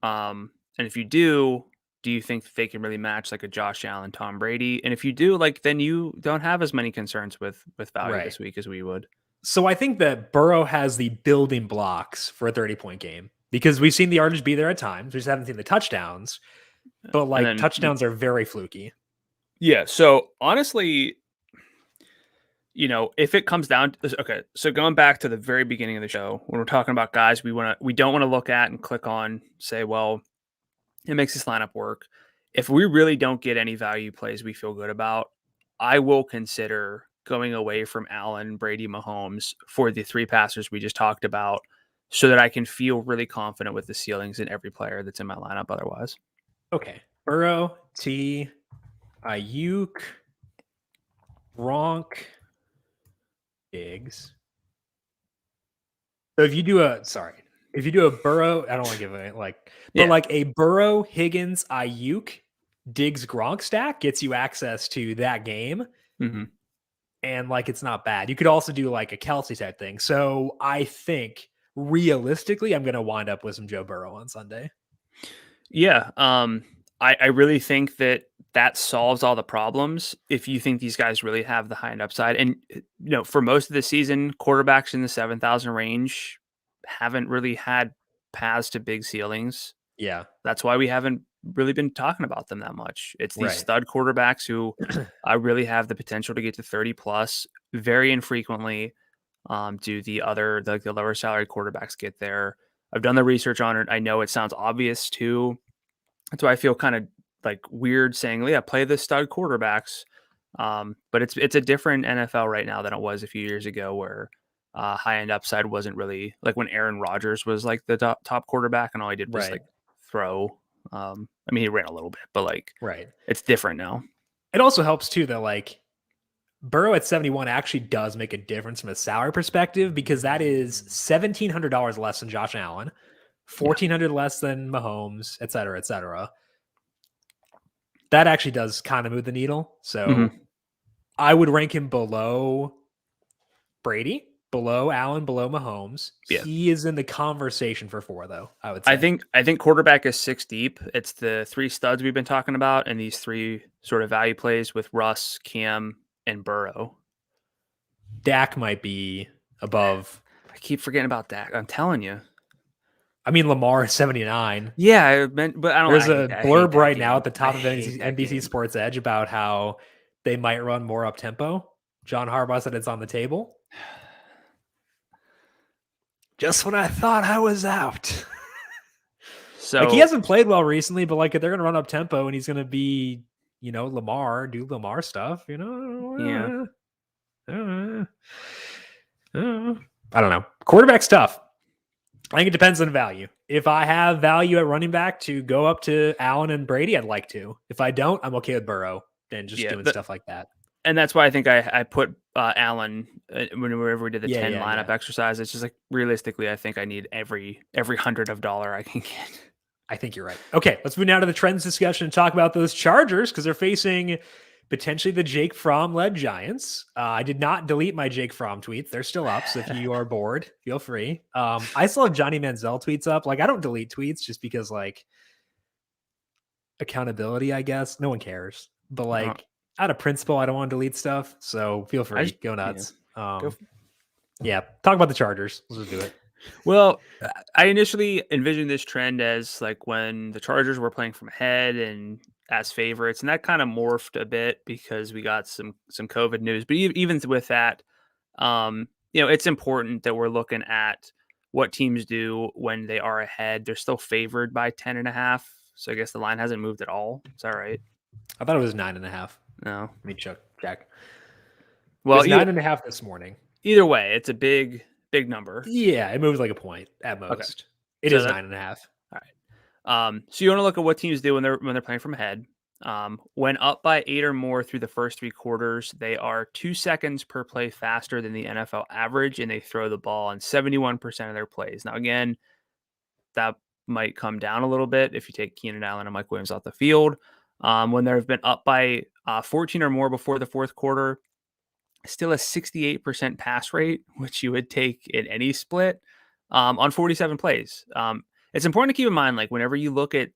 And if you do you think they can really match like a Josh Allen, Tom Brady? And if you do, like, then you don't have as many concerns with value Right. this week as we would. So I think that Burrow has the building blocks for a 30-point game because we've seen the yardage be there at times. We just haven't seen the touchdowns, but like then, touchdowns are very fluky. Yeah. So honestly, if it comes down to, okay, so going back to the very beginning of the show, when we're talking about guys we don't want to look at and click on, say, well, it makes this lineup work. If we really don't get any value plays we feel good about, I will consider going away from Allen, Brady, Mahomes for the three passers we just talked about so that I can feel really confident with the ceilings in every player that's in my lineup otherwise. Okay. Burrow, T, Ayuk, Gronk, Diggs. So if you do a Burrow, I don't want to give it like a Burrow, Higgins, Ayuk, Diggs, Gronk stack gets you access to that game. Mm-hmm. And like it's not bad. You could also do like a Kelsey type thing. So I think realistically, I'm going to wind up with some Joe Burrow on Sunday. Yeah. I really think that solves all the problems if you think these guys really have the high end upside. And for most of the season, quarterbacks in the 7,000 range haven't really had paths to big ceilings. Yeah. That's why we haven't really been talking about them that much. It's these stud quarterbacks who really have the potential to get to 30 plus. Very infrequently do the lower salary quarterbacks get there. I've done the research on it. I know it sounds obvious too. That's why I feel kind of like weird saying, yeah, play the stud quarterbacks. But it's a different NFL right now than it was a few years ago where high end upside wasn't really like when Aaron Rodgers was like the top quarterback and all he did was like throw. I mean, he ran a little bit, but like, it's different now. It also helps too that like Burrow at 71 actually does make a difference from a salary perspective because that is $1,700 less than Josh Allen, $1,400 less than Mahomes, et cetera, et cetera. That actually does kind of move the needle. So I would rank him below Brady, below Allen, below Mahomes. Yeah. He is in the conversation for 4, though, I would say. I think quarterback is 6 deep. It's the 3 studs we've been talking about and these 3 sort of value plays with Russ, Cam, and Burrow. Dak might be above. I keep forgetting about Dak. I'm telling you. I mean, Lamar 79. Yeah, but I don't. There's a blurb right now at the top of NBC Sports Edge about how they might run more up tempo. John Harbaugh said it's on the table. Just when I thought I was out. So like he hasn't played well recently, but like they're gonna run up tempo and he's gonna be, Lamar, do Lamar stuff, Yeah. I don't know. Quarterback's tough. I think it depends on value. If I have value at running back to go up to Allen and Brady, I'd like to. If I don't, I'm okay with Burrow and just doing stuff like that. And that's why I think I put Allen whenever we did the 10 lineup exercise. It's just like realistically, I think I need every $100 I can get. I think you're right. Okay, let's move now to the trends discussion and talk about those Chargers because they're facing potentially the Jake Fromm-led Giants. I did not delete my Jake Fromm tweets. They're still up, so if you are bored, feel free. I still have Johnny Manziel tweets up. Like, I don't delete tweets just because, like, accountability, I guess. No one cares. But, like, out of principle, I don't want to delete stuff, so feel free. Go nuts. Yeah, talk about the Chargers. Let's just do it. Well, I initially envisioned this trend as like when the Chargers were playing from ahead and as favorites, and that kind of morphed a bit because we got some COVID news. But even with that, it's important that we're looking at what teams do when they are ahead. They're still favored by 10.5. So I guess the line hasn't moved at all. Is that right? I thought it was 9.5. No. Let me check. Well, it was 9.5 this morning. Either way, it's a big number. Yeah, it moves like a point at most. Okay. It is 9.5. All right. So you want to look at what teams do when they're playing from ahead. When up by 8 or more through the first 3 quarters, they are 2 seconds per play faster than the NFL average, and they throw the ball on 71% of their plays. Now, again, that might come down a little bit if you take Keenan Allen and Mike Williams off the field. When they've been up by 14 or more before the fourth quarter, still a 68% pass rate, which you would take in any split on 47 plays. It's important to keep in mind, like whenever you look at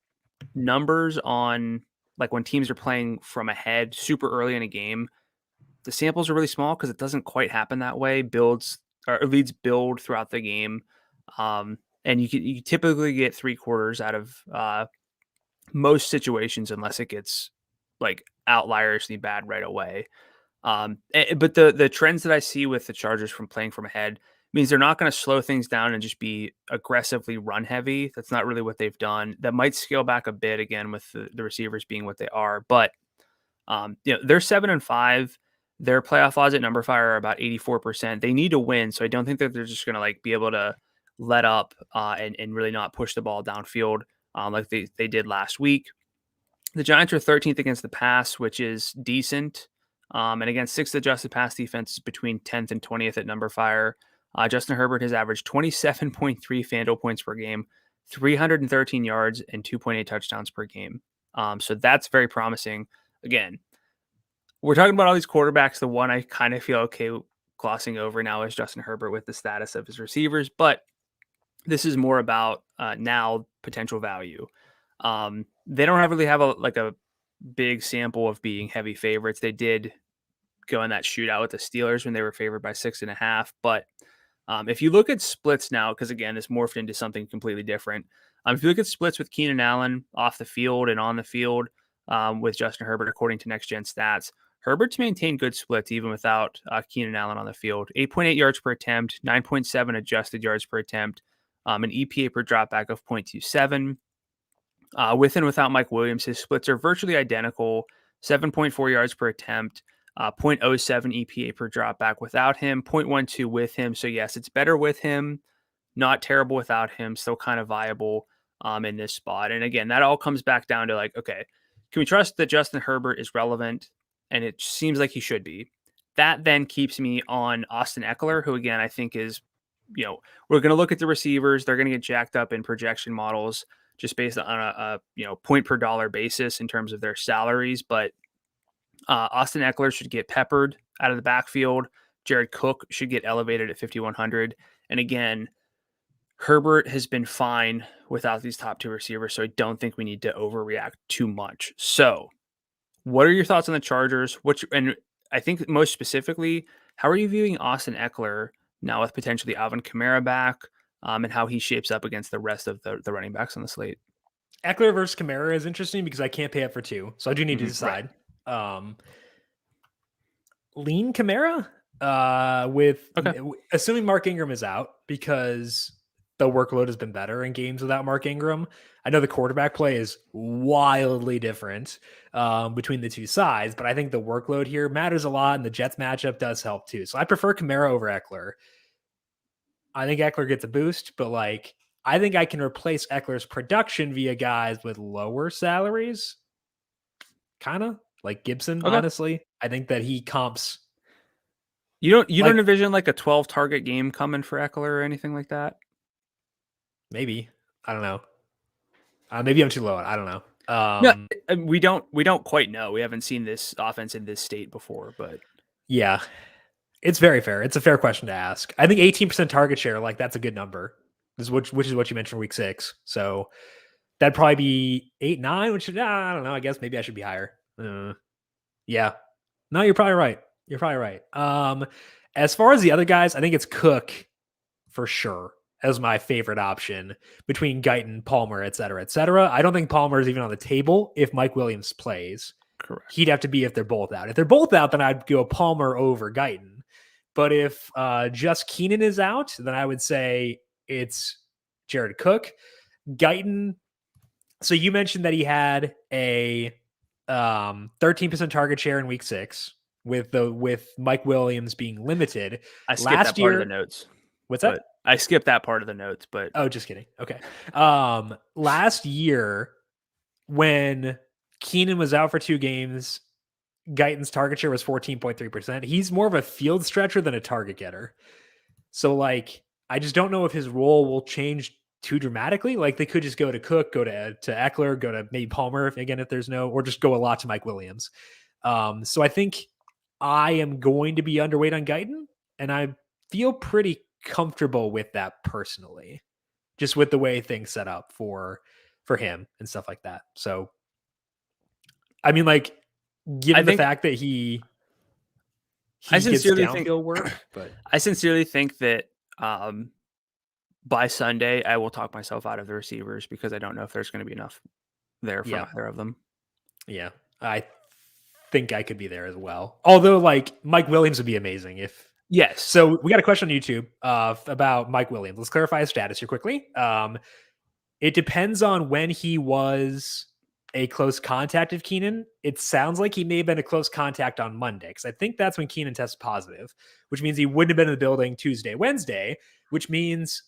numbers on like when teams are playing from ahead super early in a game, the samples are really small because it doesn't quite happen that way. Leads build throughout the game. And you typically get 3 quarters out of most situations, unless it gets like outlieriously bad right away. But the trends that I see with the Chargers from playing from ahead means they're not going to slow things down and just be aggressively run heavy. That's not really what they've done. That might scale back a bit again with the receivers being what they are. But they're 7-5. Their playoff odds at numberFire are about 84%. They need to win, so I don't think that they're just going to like be able to let up and really not push the ball downfield like they did last week. The Giants are 13th against the pass, which is decent. And against 6th adjusted pass defense between 10th and 20th at numberFire. Justin Herbert has averaged 27.3 FanDuel points per game, 313 yards, and 2.8 touchdowns per game. So that's very promising. Again, we're talking about all these quarterbacks. The one I kind of feel okay glossing over now is Justin Herbert with the status of his receivers, but this is more about now potential value. They don't really have a big sample of being heavy favorites. They did go in that shootout with the Steelers when they were favored by 6.5. But if you look at splits now, because again, this morphed into something completely different. If you look at splits with Keenan Allen off the field and on the field with Justin Herbert, according to Next Gen Stats, Herbert's maintained good splits even without Keenan Allen on the field. 8.8 yards per attempt, 9.7 adjusted yards per attempt, an EPA per dropback of 0.27. With and without Mike Williams, his splits are virtually identical, 7.4 yards per attempt, 0.07 EPA per dropback without him, 0.12 with him. So yes, it's better with him, not terrible without him, still kind of viable in this spot. And again, that all comes back down to like, okay, can we trust that Justin Herbert is relevant? And it seems like he should be. That then keeps me on Austin Eckler, who again, I think is, we're going to look at the receivers. They're going to get jacked up in projection models just based on a point per dollar basis in terms of their salaries. But Austin Eckler should get peppered out of the backfield. Jared Cook should get elevated at 5,100. And again, Herbert has been fine without these top 2 receivers, so I don't think we need to overreact too much. So what are your thoughts on the Chargers? And I think most specifically, how are you viewing Austin Eckler now with potentially Alvin Kamara back and how he shapes up against the rest of the running backs on the slate? Eckler versus Kamara is interesting because I can't pay up for 2, so I do need to decide. Right. Lean Kamara assuming Mark Ingram is out, because the workload has been better in games without Mark Ingram. I know the quarterback play is wildly different between the two sides, but I think the workload here matters a lot, and the Jets matchup does help too. So I prefer Kamara over Eckler. I think Eckler gets a boost, but I think I can replace Eckler's production via guys with lower salaries. Kind of like Gibson, honestly. I think that he comps. You don't envision like a 12 target game coming for Eckler or anything like that? Maybe. I don't know. Maybe I'm too low. I don't know. No, we don't quite know. We haven't seen this offense in this state before, but yeah, it's very fair. It's a fair question to ask. I think 18% target share, that's a good number, which is what you mentioned week 6. So that'd probably be 8-9, which I don't know. I guess maybe I should be higher. Yeah. No, you're probably right. As far as the other guys, I think it's Cook for sure as my favorite option between Guyton, Palmer, et cetera, et cetera. I don't think Palmer is even on the table if Mike Williams plays. Correct. He'd have to be if they're both out. If they're both out, then I'd go Palmer over Guyton. But if just Keenan is out, then I would say it's Jared Cook. Guyton, So you mentioned that he had a 13% target share in week 6 with Mike Williams being limited. I skipped that Last part of the year, notes, what's but that? I skipped that part of the notes, but Oh, just kidding. Okay. Last year when Keenan was out for 2 games, Guyton's target share was 14.3%. He's more of a field stretcher than a target getter. So like, I just don't know if his role will change too dramatically. Like they could just go to Cook, go to Eckler, go to maybe Palmer if there's no, or just go a lot to Mike Williams. So I think I am going to be underweight on Guyton, and I feel pretty comfortable with that personally, just with the way things set up for him and stuff like that. So I mean, like, I given the think fact that he I gets sincerely think downfield work, but I sincerely think that by Sunday I will talk myself out of the receivers because I don't know if there's going to be enough there from yeah, either of them. yeah, I think I could be there as well. Although, like, Mike Williams would be amazing if. Yes. So we got a question on YouTube about Mike Williams. Let's clarify his status here quickly. It depends on when he was a close contact of Keenan. It sounds like he may have been a close contact on Monday because I think that's when Keenan tested positive, which means he wouldn't have been in the building Tuesday, Wednesday, which means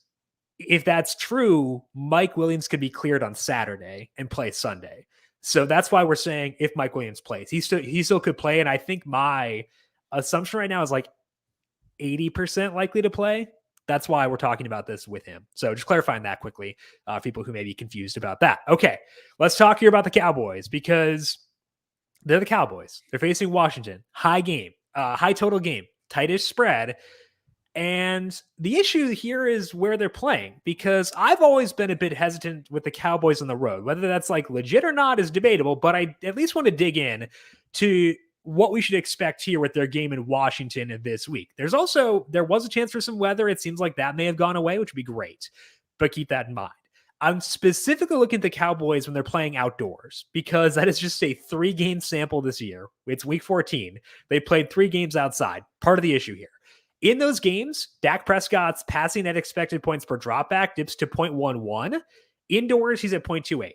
if that's true, Mike Williams could be cleared on Saturday and play Sunday. So that's why we're saying if Mike Williams plays, he still could play. And I think my assumption right now is like 80% likely to play. That's why we're talking about this with him. So just clarifying that quickly, people who may be confused about that. Okay, let's talk here about the Cowboys because they're the Cowboys. They're facing Washington. High game, high total game, tightest spread. And the issue here is where they're playing because I've always been a bit hesitant with the Cowboys on the road. Whether that's like legit or not is debatable, but I at least want to dig in to what we should expect here with their game in Washington this week. There was a chance for some weather. It seems like that may have gone away, which would be great, but keep that in mind. I'm specifically looking at the Cowboys when they're playing outdoors because that is just a 3-game sample this year. It's week 14. They played 3 games outside. Part of the issue here. In those games, Dak Prescott's passing at expected points per dropback dips to 0.11. Indoors, he's at 0.28.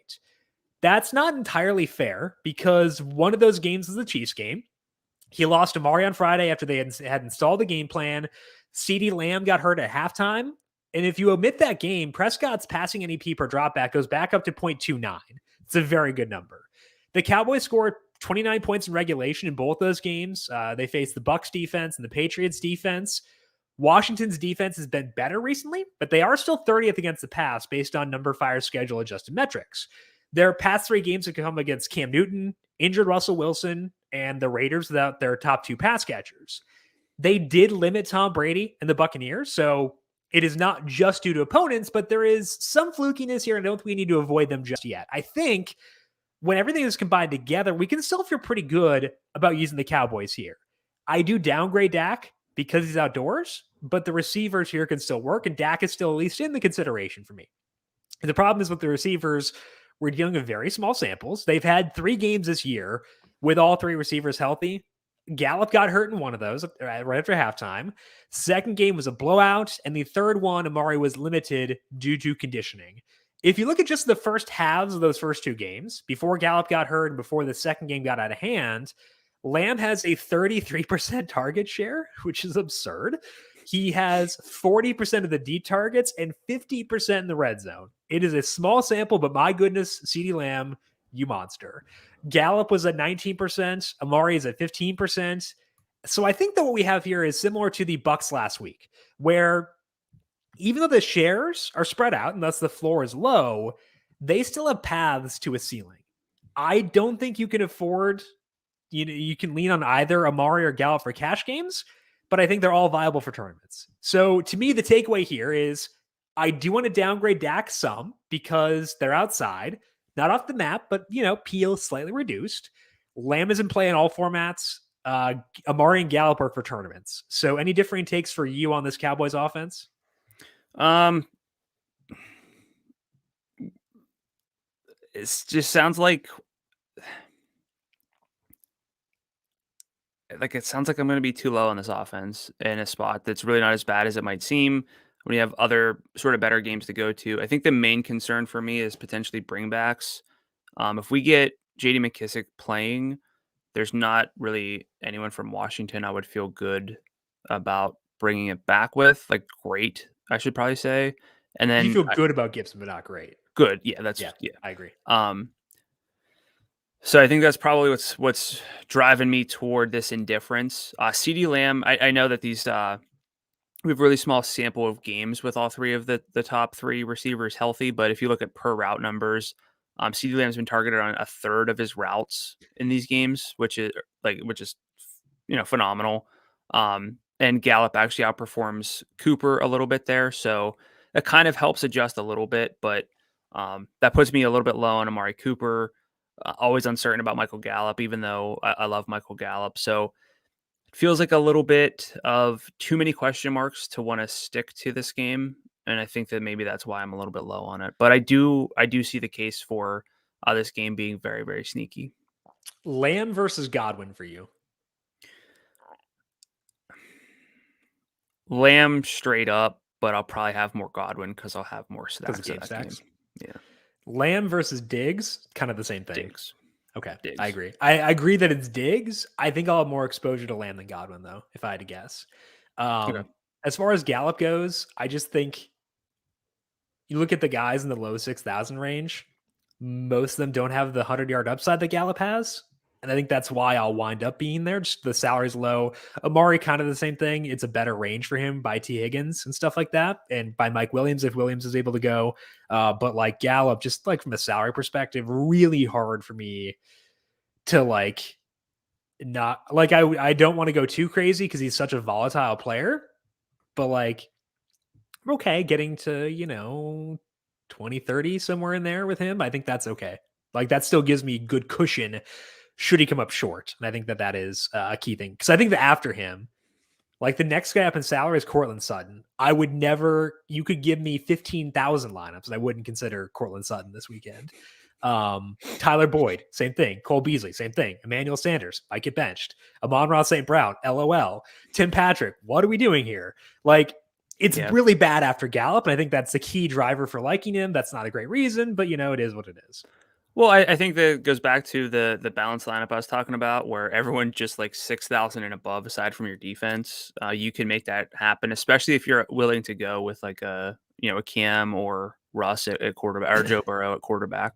That's not entirely fair because one of those games is the Chiefs game. He lost Amari on Friday after they had installed the game plan. CeeDee Lamb got hurt at halftime. And if you omit that game, Prescott's passing NEP per dropback goes back up to 0.29. It's a very good number. The Cowboys scored 29 points in regulation in both those games. They faced the Bucs defense and the Patriots defense. Washington's defense has been better recently, but they are still 30th against the pass based on numberFire schedule adjusted metrics. Their past 3 games have come against Cam Newton, injured Russell Wilson, and the Raiders without their top 2 pass catchers. They did limit Tom Brady and the Buccaneers, so it is not just due to opponents, but there is some flukiness here, and I don't think we need to avoid them just yet. I think when everything is combined together, we can still feel pretty good about using the Cowboys here. I do downgrade Dak because he's outdoors, but the receivers here can still work, and Dak is still at least in the consideration for me. And the problem is with the receivers, we're dealing with very small samples. They've had 3 games this year with all 3 receivers healthy. Gallup got hurt in one of those right after halftime. Second game was a blowout, and the third one, Amari was limited due to conditioning. If you look at just the first halves of those first 2 games, before Gallup got hurt and before the second game got out of hand, Lamb has a 33% target share, which is absurd. He has 40% of the deep targets and 50% in the red zone. It is a small sample, but my goodness, CeeDee Lamb, you monster. Gallup was at 19%. Amari is at 15%. So I think that what we have here is similar to the Bucs last week, where even though the shares are spread out and thus the floor is low, they still have paths to a ceiling. I don't think you can afford, you can lean on either Amari or Gallup for cash games, but I think they're all viable for tournaments. So to me, the takeaway here is I do want to downgrade Dak some because they're outside, not off the map, but peel slightly reduced. Lamb is in play in all formats. Amari and Gallup work for tournaments. So any differing takes for you on this Cowboys offense? It just sounds like it sounds like I'm going to be too low on this offense in a spot that's really not as bad as it might seem. when you have other sort of better games to go to. I think the main concern for me is potentially bringbacks. If we get J.D. McKissick playing, there's not really anyone from Washington I would feel good about bringing it back with. Like, great, I should probably say. And You then feel good about Gibson, but not great. good. Yeah, that's Yeah, yeah. I agree. So I think that's probably what's driving me toward this indifference. CeeDee Lamb, I know that these we have a really small sample of games with all three of the top three receivers healthy, but if you look at per route numbers, CeeDee Lamb's been targeted on a third of his routes in these games, which is phenomenal. And Gallup actually outperforms Cooper a little bit there, so that kind of helps adjust a little bit, but that puts me a little bit low on Amari Cooper. Always uncertain about Michael Gallup, even though I love Michael Gallup. So it feels like a little bit of too many question marks to want to stick to this game, and I think that maybe that's why I'm a little bit low on it. But I do see the case for this game being very, very sneaky. Lamb versus Godwin for you. Lamb straight up, but I'll probably have more Godwin because I'll have more Because of stacks of game that stacks. game. Yeah, Lamb versus Diggs, kind of the same thing. Diggs. Okay, Diggs. I agree. I agree that it's Diggs. I think I'll have more exposure to Lamb than Godwin, though, if I had to guess. Okay. As far as Gallup goes, I just think you look at the guys in the low 6,000 range, most of them don't have the 100-yard upside that Gallup has. And I think that's why I'll wind up being there. Just the salary's low. Amari, kind of the same thing. It's a better range for him by T. Higgins and stuff like that. And by Mike Williams, if Williams is able to go. But like Gallup, just like from a salary perspective, really hard for me to like not like I don't want to go too crazy because he's such a volatile player. But like okay, getting to, 20, 30 somewhere in there with him. I think that's okay. Like that still gives me good cushion should he come up short. And I think that is a key thing. Because I think that after him, like the next guy up in salary is Cortland Sutton. I would never, you could give me 15,000 lineups and I wouldn't consider Cortland Sutton this weekend. Tyler Boyd, same thing. Cole Beasley, same thing. Emmanuel Sanders might get benched. Amon-Ra St. Brown, LOL. Tim Patrick, what are we doing here? Like, it's really bad after Gallup, and I think that's the key driver for liking him. That's not a great reason, but it is what it is. Well, I think that goes back to the balance lineup I was talking about, where everyone just like 6,000 and above, aside from your defense, you can make that happen, especially if you're willing to go with like a Cam or Russ at quarterback or Joe Burrow at quarterback.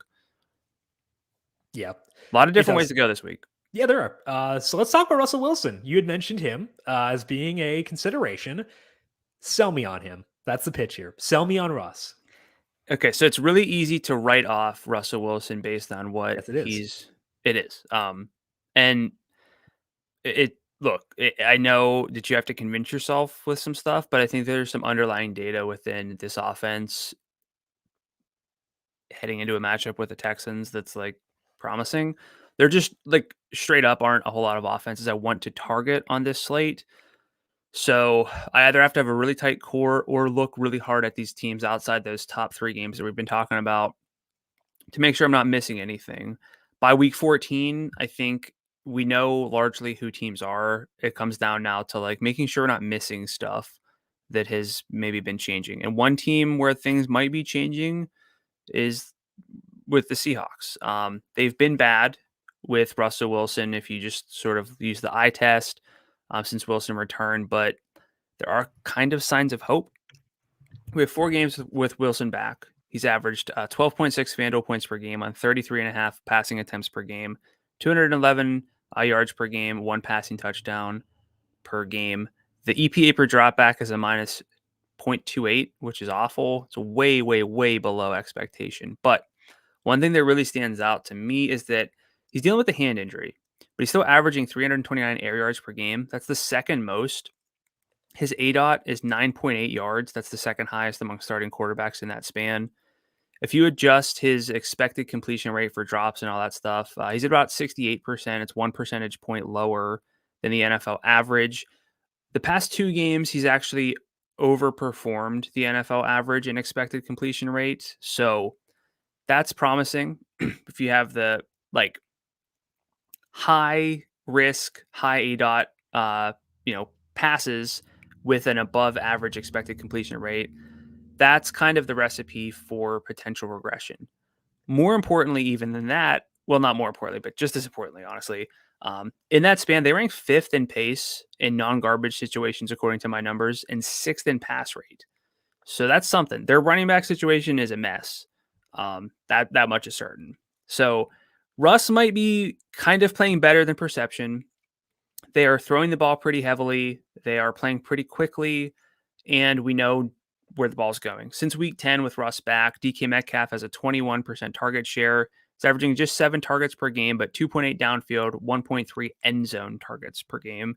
Yeah, a lot of different ways to go this week. Yeah, there are. So let's talk about Russell Wilson. You had mentioned him as being a consideration. Sell me on him. That's the pitch here. Sell me on Russ. Okay, so it's really easy to write off Russell Wilson based on what Yes, it is. It is. And I know that you have to convince yourself with some stuff, but I think there's some underlying data within this offense heading into a matchup with the Texans that's like promising. They're just like straight up aren't a whole lot of offenses I want to target on this slate. So I either have to have a really tight core or look really hard at these teams outside those top three games that we've been talking about to make sure I'm not missing anything. By week 14, I think we know largely who teams are. It comes down now to like making sure we're not missing stuff that has maybe been changing. And one team where things might be changing is with the Seahawks. They've been bad with Russell Wilson if you just sort of use the eye test since Wilson returned, but there are kind of signs of hope. We have 4 games with Wilson back. He's averaged 12.6 FanDuel points per game on 33.5 passing attempts per game, 211 yards per game, 1 passing touchdown per game. The EPA per dropback is a minus 0.28, which is awful. It's way, way, way below expectation. But one thing that really stands out to me is that he's dealing with a hand injury, but he's still averaging 329 air yards per game. That's the second most. His ADOT is 9.8 yards. That's the second highest among starting quarterbacks in that span. If you adjust his expected completion rate for drops and all that stuff, he's at about 68%. It's 1 percentage point lower than the NFL average. The past 2 games, he's actually overperformed the NFL average in expected completion rate. So that's promising. If you have the like high risk, high ADOT, passes with an above average expected completion rate, that's kind of the recipe for potential regression. More importantly, even than that, well, not more importantly, but just as importantly, honestly, in that span, they ranked 5th in pace in non-garbage situations, according to my numbers, and 6th in pass rate. So that's something. Their running back situation is a mess. That much is certain. So Russ might be kind of playing better than perception. They are throwing the ball pretty heavily. They are playing pretty quickly, and we know where the ball's going. Since week 10 with Russ back, DK Metcalf has a 21% target share. It's averaging just 7 targets per game, but 2.8 downfield, 1.3 end zone targets per game.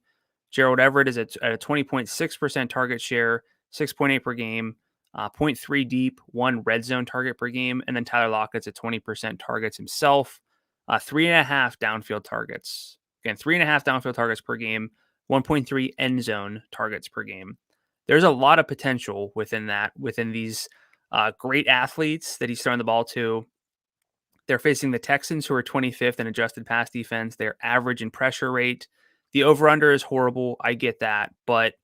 Gerald Everett is at a 20.6% target share, 6.8 per game, 0.3 deep, 1 red zone target per game. And then Tyler Lockett's at 20% targets himself, 3.5 downfield targets. Again, 3.5 downfield targets per game, 1.3 end zone targets per game. There's a lot of potential within these great athletes that he's throwing the ball to. They're facing the Texans, who are 25th in adjusted pass defense. Their average in pressure rate. The over-under is horrible. I get that. But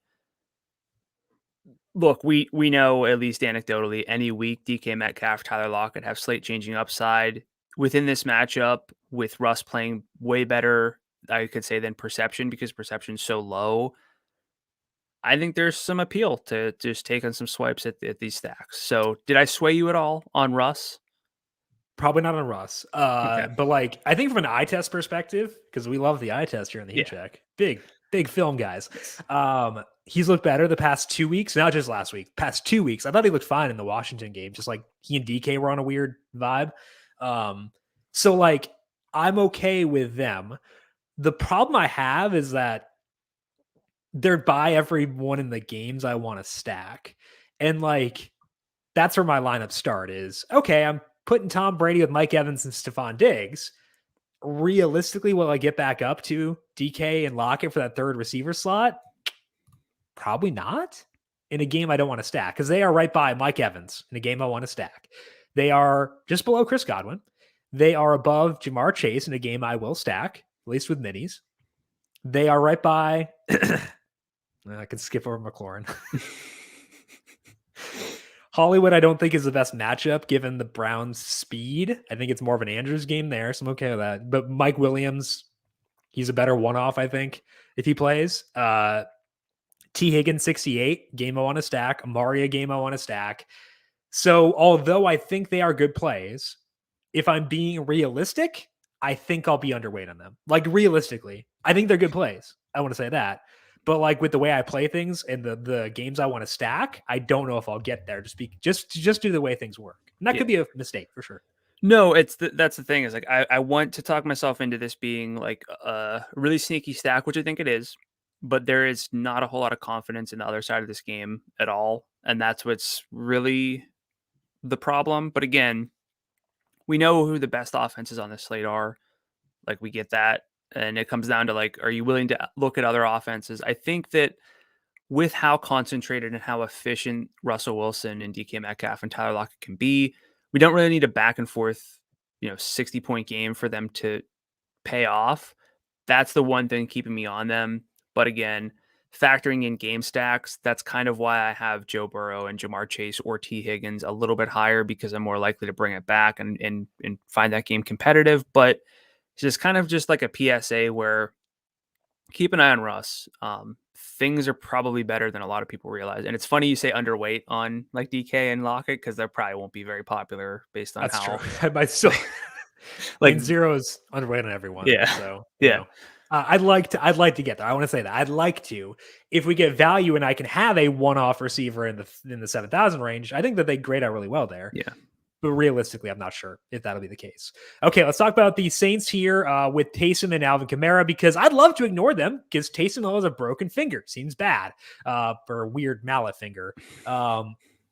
look, we know, at least anecdotally, any week, DK Metcalf, Tyler Lockett have slate-changing upside. Within this matchup, with Russ playing way better, I could say, than perception, because perception's so low, I think there's some appeal to just taking some swipes at these stacks. So did I sway you at all on Russ? Probably not on Russ. Okay. But like, I think from an eye test perspective, because we love the eye test here in the heat check, big film guys. He's looked better the past 2 weeks, not just last week, past 2 weeks. I thought he looked fine in the Washington game. Just like he and DK were on a weird vibe. So like, I'm okay with them. The problem I have is that they're by everyone in the games I want to stack. And like, that's where my lineup start is. Okay, I'm putting Tom Brady with Mike Evans and Stephon Diggs. Realistically, will I get back up to DK and Lockett for that third receiver slot? Probably not in a game I don't want to stack, because they are right by Mike Evans in a game I want to stack. They are just below Chris Godwin. They are above Jamar Chase in a game I will stack, at least with minis. They are right by... I can skip over McLaurin. Hollywood, I don't think is the best matchup given the Browns' speed. I think it's more of an Andrews game there, so I'm okay with that. But Mike Williams, he's a better one-off, I think, if he plays. T. Higgins, 68, game I want to stack. Amaria, game I want to stack. So although I think they are good plays, if I'm being realistic, I think I'll be underweight on them. Like, realistically, I think they're good plays. I want to say that. But like with the way I play things and the games I want to stack, I don't know if I'll get there. Just do the way things work. And that could be a mistake for sure. No, that's the thing is like I want to talk myself into this being like a really sneaky stack, which I think it is, but there is not a whole lot of confidence in the other side of this game at all, and that's what's really the problem. But again, we know who the best offenses on this slate are. Like, we get that. And it comes down to like, are you willing to look at other offenses? I think that with how concentrated and how efficient Russell Wilson and DK Metcalf and Tyler Lockett can be, we don't really need a back and forth, 60-point game for them to pay off. That's the one thing keeping me on them. But again, factoring in game stacks, that's kind of why I have Joe Burrow and Jamar Chase or T. Higgins a little bit higher, because I'm more likely to bring it back and find that game competitive. But it's just kind of just like a PSA where keep an eye on Russ. Things are probably better than a lot of people realize. And it's funny you say underweight on like DK and Lockett, because they probably won't be very popular based on That's how. True. I might still like zero's underweight on everyone. Yeah. So yeah. I'd like to get there. I want to say that I'd like to, if we get value and I can have a one-off receiver in the 7,000 range, I think that they grade out really well there. Yeah. But realistically, I'm not sure if that'll be the case. Okay, let's talk about the Saints here with Taysom and Alvin Kamara, because I'd love to ignore them because Taysom has a broken finger. Seems bad for a weird mallet finger.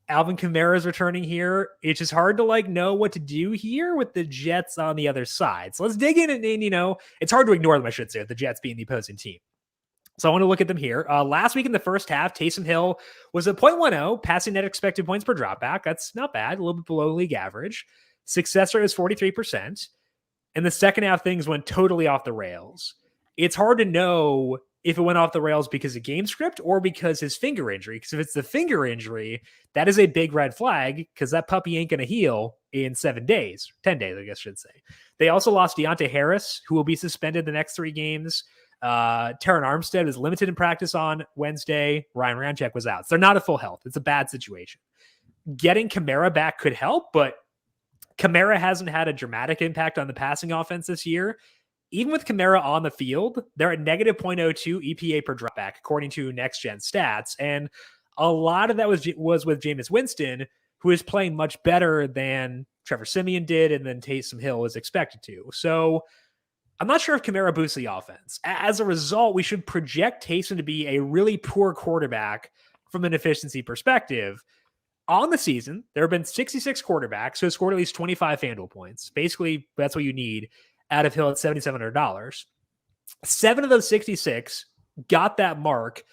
Alvin Kamara is returning here. It's just hard to like know what to do here with the Jets on the other side. So let's dig in and it's hard to ignore them, I should say, with the Jets being the opposing team. So I want to look at them here. Last week in the first half, Taysom Hill was a 0.10 passing net expected points per dropback. That's not bad, a little bit below league average. Success rate was 43%. And the second half, things went totally off the rails. It's hard to know if it went off the rails because of game script or because his finger injury. Because if it's the finger injury, that is a big red flag because that puppy ain't going to heal in 7 days, 10 days, I guess I should say. They also lost Deontay Harris, who will be suspended the next 3 games. Terran Armstead is limited in practice on Wednesday. Ryan Ramczyk was out. So they're not at full health. It's a bad situation. Getting Kamara back could help, but Kamara hasn't had a dramatic impact on the passing offense this year. Even with Kamara on the field, they're at negative 0.02 EPA per dropback, according to Next Gen Stats. And a lot of that was with Jameis Winston, who is playing much better than Trevor Siemian did and then Taysom Hill is expected to. So I'm not sure if Kamara boosts the offense. As a result, we should project Taysom to be a really poor quarterback from an efficiency perspective. On the season, there have been 66 quarterbacks who have scored at least 25 FanDuel points. Basically, that's what you need out of Hill at $7,700. 7 of those 66 got that mark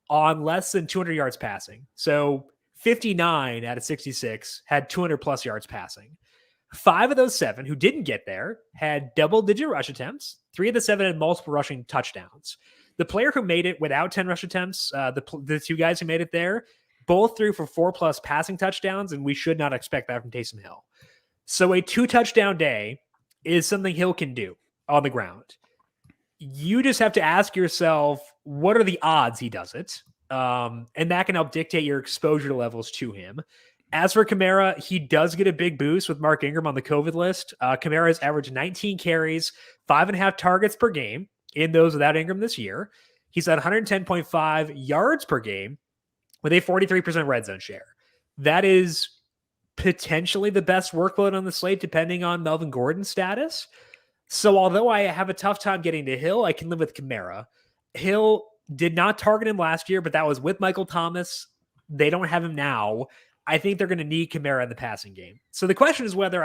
on less than 200 yards passing. So 59 out of 66 had 200 plus yards passing. 5 of those 7 who didn't get there had double-digit rush attempts. 3 of the 7 had multiple rushing touchdowns. The player who made it without 10 rush attempts, the 2 guys who made it there, both threw for 4+ passing touchdowns, and we should not expect that from Taysom Hill. So a 2-touchdown day is something Hill can do on the ground. You just have to ask yourself, what are the odds he does it? And that can help dictate your exposure levels to him. As for Kamara, he does get a big boost with Mark Ingram on the COVID list. Kamara has averaged 19 carries, 5.5 targets per game in those without Ingram this year. He's at 110.5 yards per game with a 43% red zone share. That is potentially the best workload on the slate, depending on Melvin Gordon's status. So although I have a tough time getting to Hill, I can live with Kamara. Hill did not target him last year, but that was with Michael Thomas. They don't have him now. I think they're going to need Kamara in the passing game. So the question is whether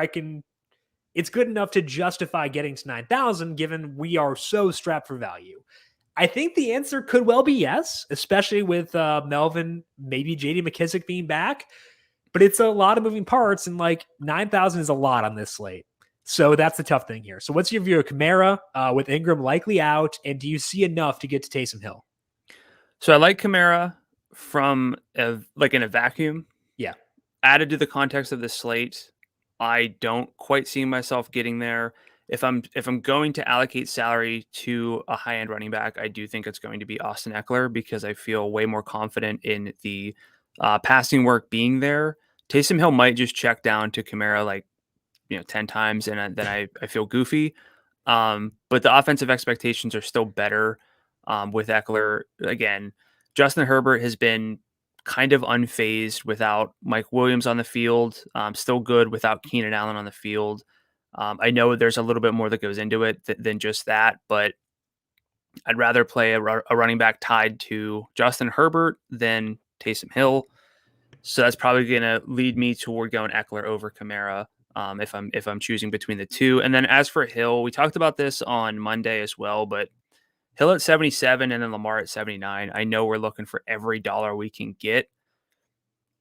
it's good enough to justify getting to 9,000, given we are so strapped for value. I think the answer could well be yes, especially with Melvin, maybe JD McKissick being back. But it's a lot of moving parts, and 9,000 is a lot on this slate. So that's the tough thing here. So what's your view of Kamara with Ingram likely out, and do you see enough to get to Taysom Hill? So I like Kamara from in a vacuum. Yeah. Added to the context of the slate, I don't quite see myself getting there. If I'm going to allocate salary to a high-end running back, I do think it's going to be Austin Eckler because I feel way more confident in the passing work being there. Taysom Hill might just check down to Kamara 10 times, and then I feel goofy. But the offensive expectations are still better with Eckler. Again, Justin Herbert has been kind of unfazed without Mike Williams on the field. Still good without Keenan Allen on the field. I know there's a little bit more that goes into it than just that, but I'd rather play a running back tied to Justin Herbert than Taysom Hill. So that's probably going to lead me toward going Eckler over Kamara if I'm choosing between the two. And then as for Hill, we talked about this on Monday as well, but Hill at 77 and then Lamar at 79. I know we're looking for every dollar we can get.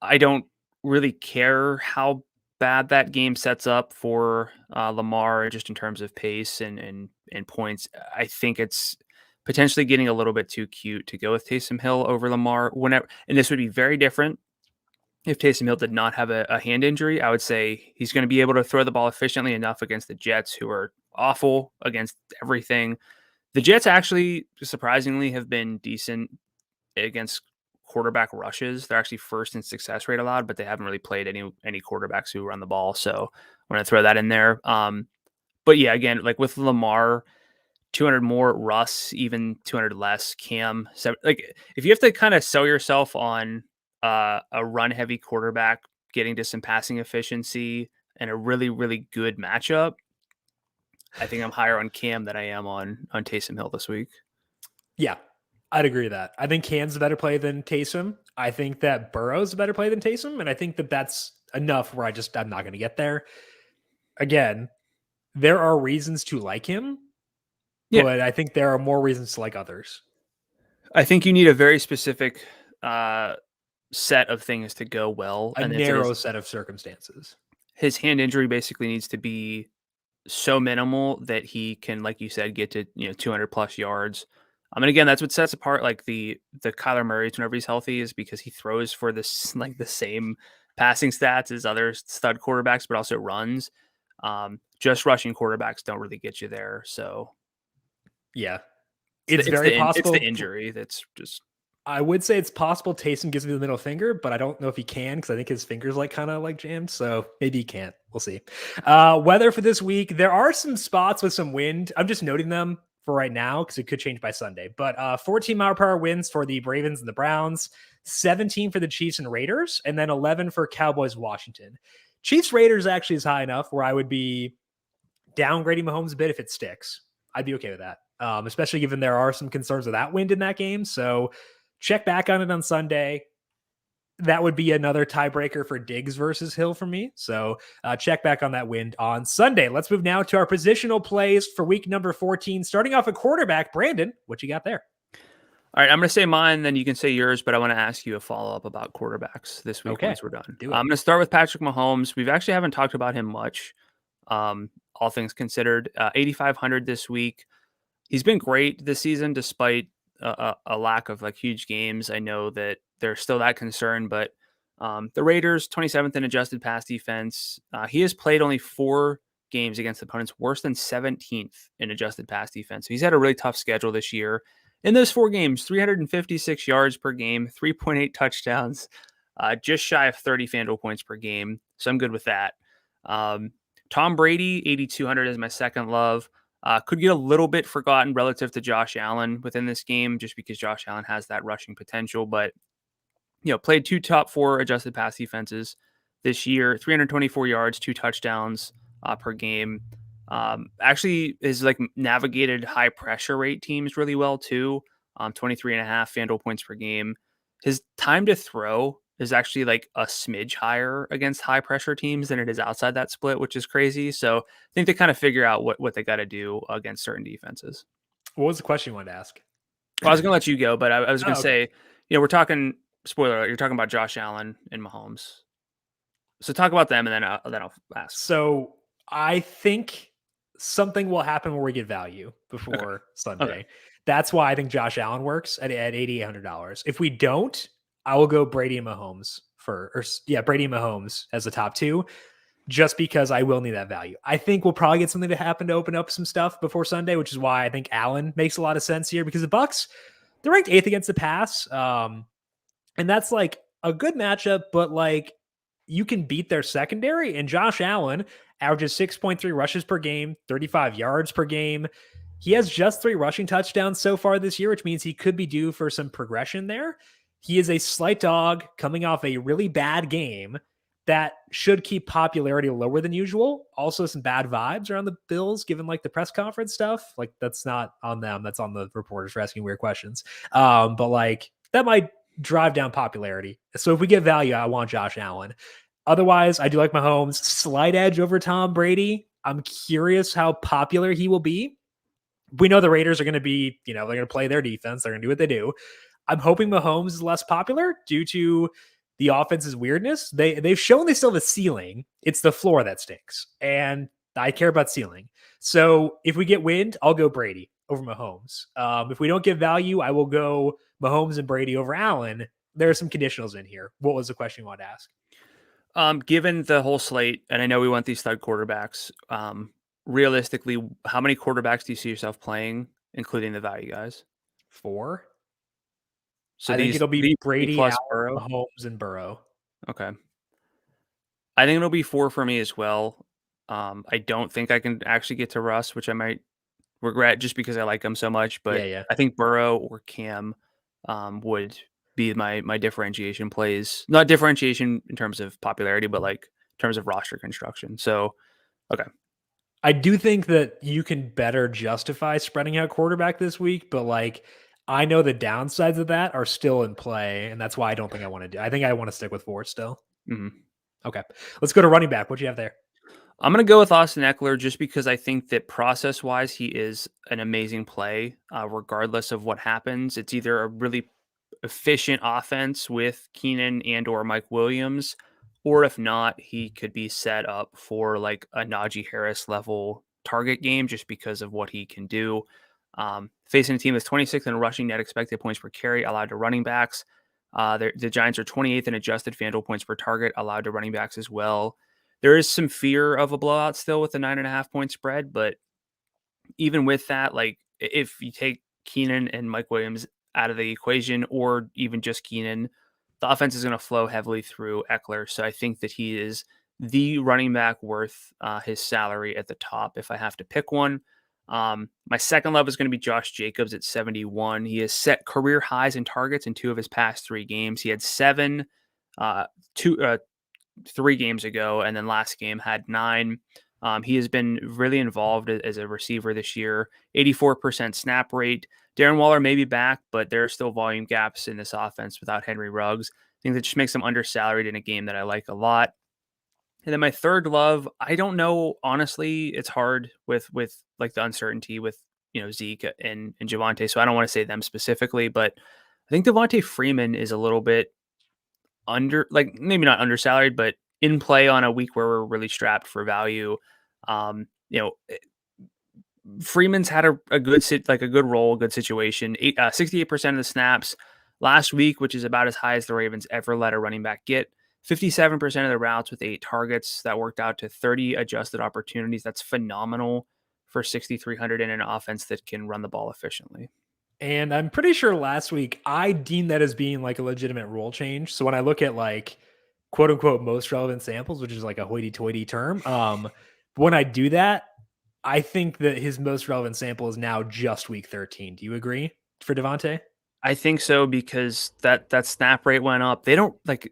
I don't really care how bad that game sets up for Lamar just in terms of pace and points. I think it's potentially getting a little bit too cute to go with Taysom Hill over Lamar whenever, and this would be very different if Taysom Hill did not have a hand injury. I would say he's going to be able to throw the ball efficiently enough against the Jets, who are awful against everything. The Jets actually, surprisingly, have been decent against quarterback rushes. They're actually first in success rate allowed, but they haven't really played any quarterbacks who run the ball. So I'm going to throw that in there. But yeah, again, with Lamar, 200 more, Russ, even 200 less, Cam. So, if you have to kind of sell yourself on a run-heavy quarterback getting to some passing efficiency and a really, really good matchup, I think I'm higher on Cam than I am on Taysom Hill this week. Yeah, I'd agree with that. I think Cam's a better play than Taysom. I think that Burrow's a better play than Taysom, and I think that that's enough where I'm not going to get there. Again, there are reasons to like him, but I think there are more reasons to like others. I think you need a very specific set of things to go well. A narrow set of circumstances. His hand injury basically needs to be so minimal that he can, like you said, get to 200 plus yards. And again, that's what sets apart like the Kyler Murray whenever he's healthy is because he throws for this like the same passing stats as other stud quarterbacks, but also runs. Just rushing quarterbacks don't really get you there. So yeah, it's very possible. It's the injury that's just. I would say it's possible Taysom gives me the middle finger, but I don't know if he can because I think his finger's like kind of like jammed. So maybe he can't. We'll see. Weather for this week. There are some spots with some wind. I'm just noting them for right now because it could change by Sunday. But 14-mile-per-hour winds for the Ravens and the Browns, 17 for the Chiefs and Raiders, and then 11 for Cowboys Washington. Chiefs Raiders actually is high enough where I would be downgrading Mahomes a bit if it sticks. I'd be okay with that, especially given there are some concerns with that wind in that game. So check back on it on Sunday. That would be another tiebreaker for Diggs versus Hill for me. So check back on that wind on Sunday. Let's move now to our positional plays for week number 14. Starting off at quarterback, Brandon, what you got there? All right, I'm going to say mine, then you can say yours, but I want to ask you a follow-up about quarterbacks this week once we're done. I'm going to start with Patrick Mahomes. We've actually haven't talked about him much, all things considered. 8,500 this week. He's been great this season despite a lack of like huge games. I know that there's still that concern, but the Raiders 27th in adjusted pass defense. He has played only 4 games against opponents worse than 17th in adjusted pass defense. So he's had a really tough schedule this year. In those 4 games, 356 yards per game, 3.8 touchdowns, just shy of 30 FanDuel points per game. So I'm good with that. Tom Brady, 8,200 is my second love. Could get a little bit forgotten relative to Josh Allen within this game, just because Josh Allen has that rushing potential. But, played 2 top 4 adjusted pass defenses this year, 324 yards, 2 touchdowns per game. Actually is like navigated high pressure rate teams really well too. 23.5 FanDuel points per game. His time to throw is actually like a smidge higher against high pressure teams than it is outside that split, which is crazy. So I think they kind of figure out what they got to do against certain defenses. What was the question you wanted to ask? Well, I was going to let you go, but I was going to say, we're talking spoiler alert, you're talking about Josh Allen and Mahomes. So talk about them and then I'll ask. So I think something will happen where we get value before Sunday. Okay. That's why I think Josh Allen works at $8,800. If we don't, I will go Brady and Mahomes Brady and Mahomes as the top 2, just because I will need that value. I think we'll probably get something to happen to open up some stuff before Sunday, which is why I think Allen makes a lot of sense here, because the Bucs, they're ranked 8th against the pass. And that's like a good matchup, but like you can beat their secondary, and Josh Allen averages 6.3 rushes per game, 35 yards per game. He has just 3 rushing touchdowns so far this year, which means he could be due for some progression there. He is a slight dog coming off a really bad game that should keep popularity lower than usual. Also some bad vibes around the Bills, given like the press conference stuff. Like that's not on them. That's on the reporters for asking weird questions. But like that might drive down popularity. So if we get value, I want Josh Allen. Otherwise, I do like Mahomes. Slight edge over Tom Brady. I'm curious how popular he will be. We know the Raiders are going to be, they're going to play their defense. They're going to do what they do. I'm hoping Mahomes is less popular due to the offense's weirdness. They've shown they still have a ceiling. It's the floor that stinks. And I care about ceiling. So if we get wind, I'll go Brady over Mahomes. If we don't get value, I will go Mahomes and Brady over Allen. There are some conditionals in here. What was the question you wanted to ask? Given the whole slate, and I know we want these stud quarterbacks, realistically, how many quarterbacks do you see yourself playing, including the value guys? 4. So I think it'll be Brady, plus Burrow, Mahomes, and Burrow. Okay. I think it'll be 4 for me as well. I don't think I can actually get to Russ, which I might regret just because I like him so much. But I think Burrow or Cam would be my differentiation plays. Not differentiation in terms of popularity, but like in terms of roster construction. So, okay. I do think that you can better justify spreading out quarterback this week, but like I know the downsides of that are still in play, and that's why I don't think I want to do. I think I want to stick with 4 still. Mm-hmm. Okay, let's go to running back. What do you have there? I'm going to go with Austin Eckler just because I think that process-wise, he is an amazing play, regardless of what happens. It's either a really efficient offense with Keenan and or Mike Williams, or if not, he could be set up for like a Najee Harris level target game just because of what he can do. Facing a team that's 26th in rushing net expected points per carry allowed to running backs. The Giants are 28th in adjusted FanDuel points per target allowed to running backs as well. There is some fear of a blowout still with the 9.5-point spread, but even with that, like if you take Keenan and Mike Williams out of the equation, or even just Keenan, the offense is going to flow heavily through Eckler. So I think that he is the running back worth his salary at the top if I have to pick one. My second love is going to be Josh Jacobs at 71. He has set career highs in targets in 2 of his past 3 games. He had 7 3 games ago, and then last game had 9. He has been really involved as a receiver this year. 84% snap rate. Darren Waller may be back, but there are still volume gaps in this offense without Henry Ruggs. I think that just makes him undersalaried in a game that I like a lot. And then my third love, I don't know. Honestly, it's hard with like the uncertainty with Zeke and Javonte, so I don't want to say them specifically, but I think Devontae Freeman is a little bit maybe not undersalaried, but in play on a week where we're really strapped for value. Freeman's had a good role, good situation. 68% of the snaps last week, which is about as high as the Ravens ever let a running back get. 57% of the routes with 8 targets. That worked out to 30 adjusted opportunities. That's phenomenal for 6,300 in an offense that can run the ball efficiently. And I'm pretty sure last week I deemed that as being like a legitimate rule change. So when I look at like quote unquote most relevant samples, which is like a hoity-toity term, when I do that, I think that his most relevant sample is now just week 13. Do you agree for Devontae? I think so, because that snap rate went up. They don't like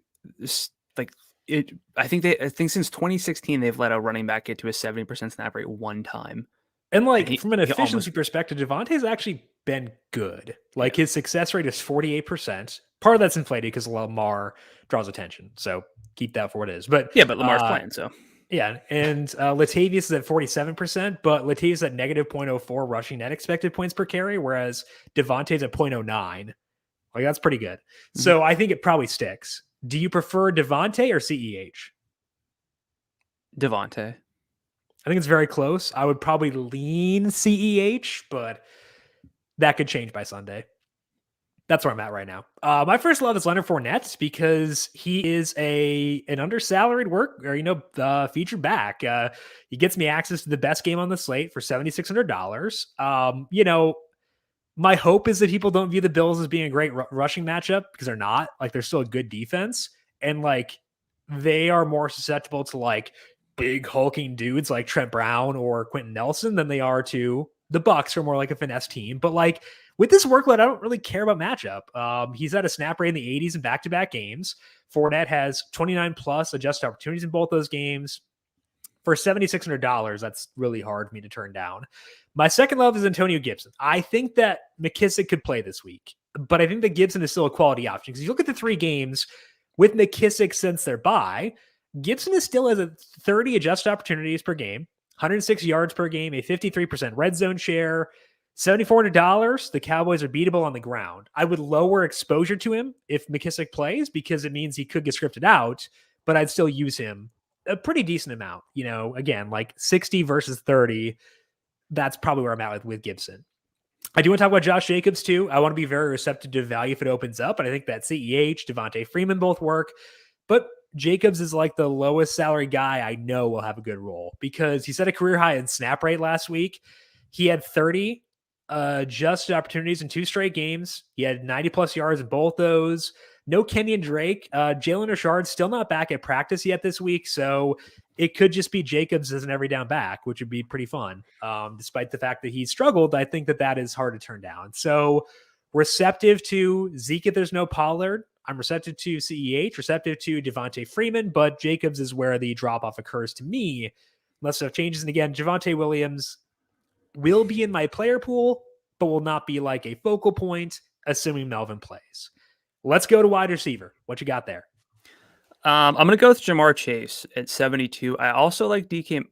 it. I think since 2016 they've let a running back get to a 70% snap rate one time. And like from an efficiency perspective, Devontae's actually been good. Like his success rate is 48%. Part of that's inflated because Lamar draws attention. So keep that for what it is. But Lamar's playing, so. Yeah, and Latavius is at 47%, but Latavius is at negative 0.04 rushing net expected points per carry, whereas Devontae's at 0.09. Like, that's pretty good. Mm-hmm. So I think it probably sticks. Do you prefer Devontae or CEH? Devontae. I think it's very close. I would probably lean CEH, but that could change by Sunday. That's where I'm at right now. My first love is Leonard Fournette because he is an undersalaried featured back. He gets me access to the best game on the slate for $7,600. My hope is that people don't view the Bills as being a great rushing matchup, because they're not. Like, they're still a good defense, and like they are more susceptible to like big hulking dudes like Trent Brown or Quentin Nelson than they are to the Bucs, who are more like a finesse team. But like, with this workload, I don't really care about matchup. He's at a snap rate in the 80s in back-to-back games. Fournette has 29 plus adjusted opportunities in both those games. For $7,600, that's really hard for me to turn down. My second love is Antonio Gibson. I think that McKissick could play this week, but I think that Gibson is still a quality option, because you look at the 3 games with McKissick since their bye, Gibson is still at 30 adjusted opportunities per game, 106 yards per game, a 53% red zone share. $7,400, the Cowboys are beatable on the ground. I would lower exposure to him if McKissick plays, because it means he could get scripted out, but I'd still use him a pretty decent amount. Again, like 60 versus 30, that's probably where I'm at with Gibson. I do want to talk about Josh Jacobs too. I want to be very receptive to value if it opens up, and I think that CEH, Devontae Freeman both work, but Jacobs is like the lowest salary guy I know will have a good role, because he set a career high in snap rate last week. He had 30 adjusted opportunities in 2 straight games. He had 90 plus yards in both those. No Kenyon Drake. Jalen Richard's still not back at practice yet this week, so it could just be Jacobs as an every down back, which would be pretty fun. Despite the fact that he struggled, I think that is hard to turn down. So receptive to Zeke if there's no Pollard. I'm receptive to CEH, receptive to Devontae Freeman, but Jacobs is where the drop-off occurs to me, unless stuff changes. And again, Javonte Williams will be in my player pool, but will not be like a focal point, assuming Melvin plays. Let's go to wide receiver. What you got there? I'm going to go with Jamar Chase at 72. I also like DK.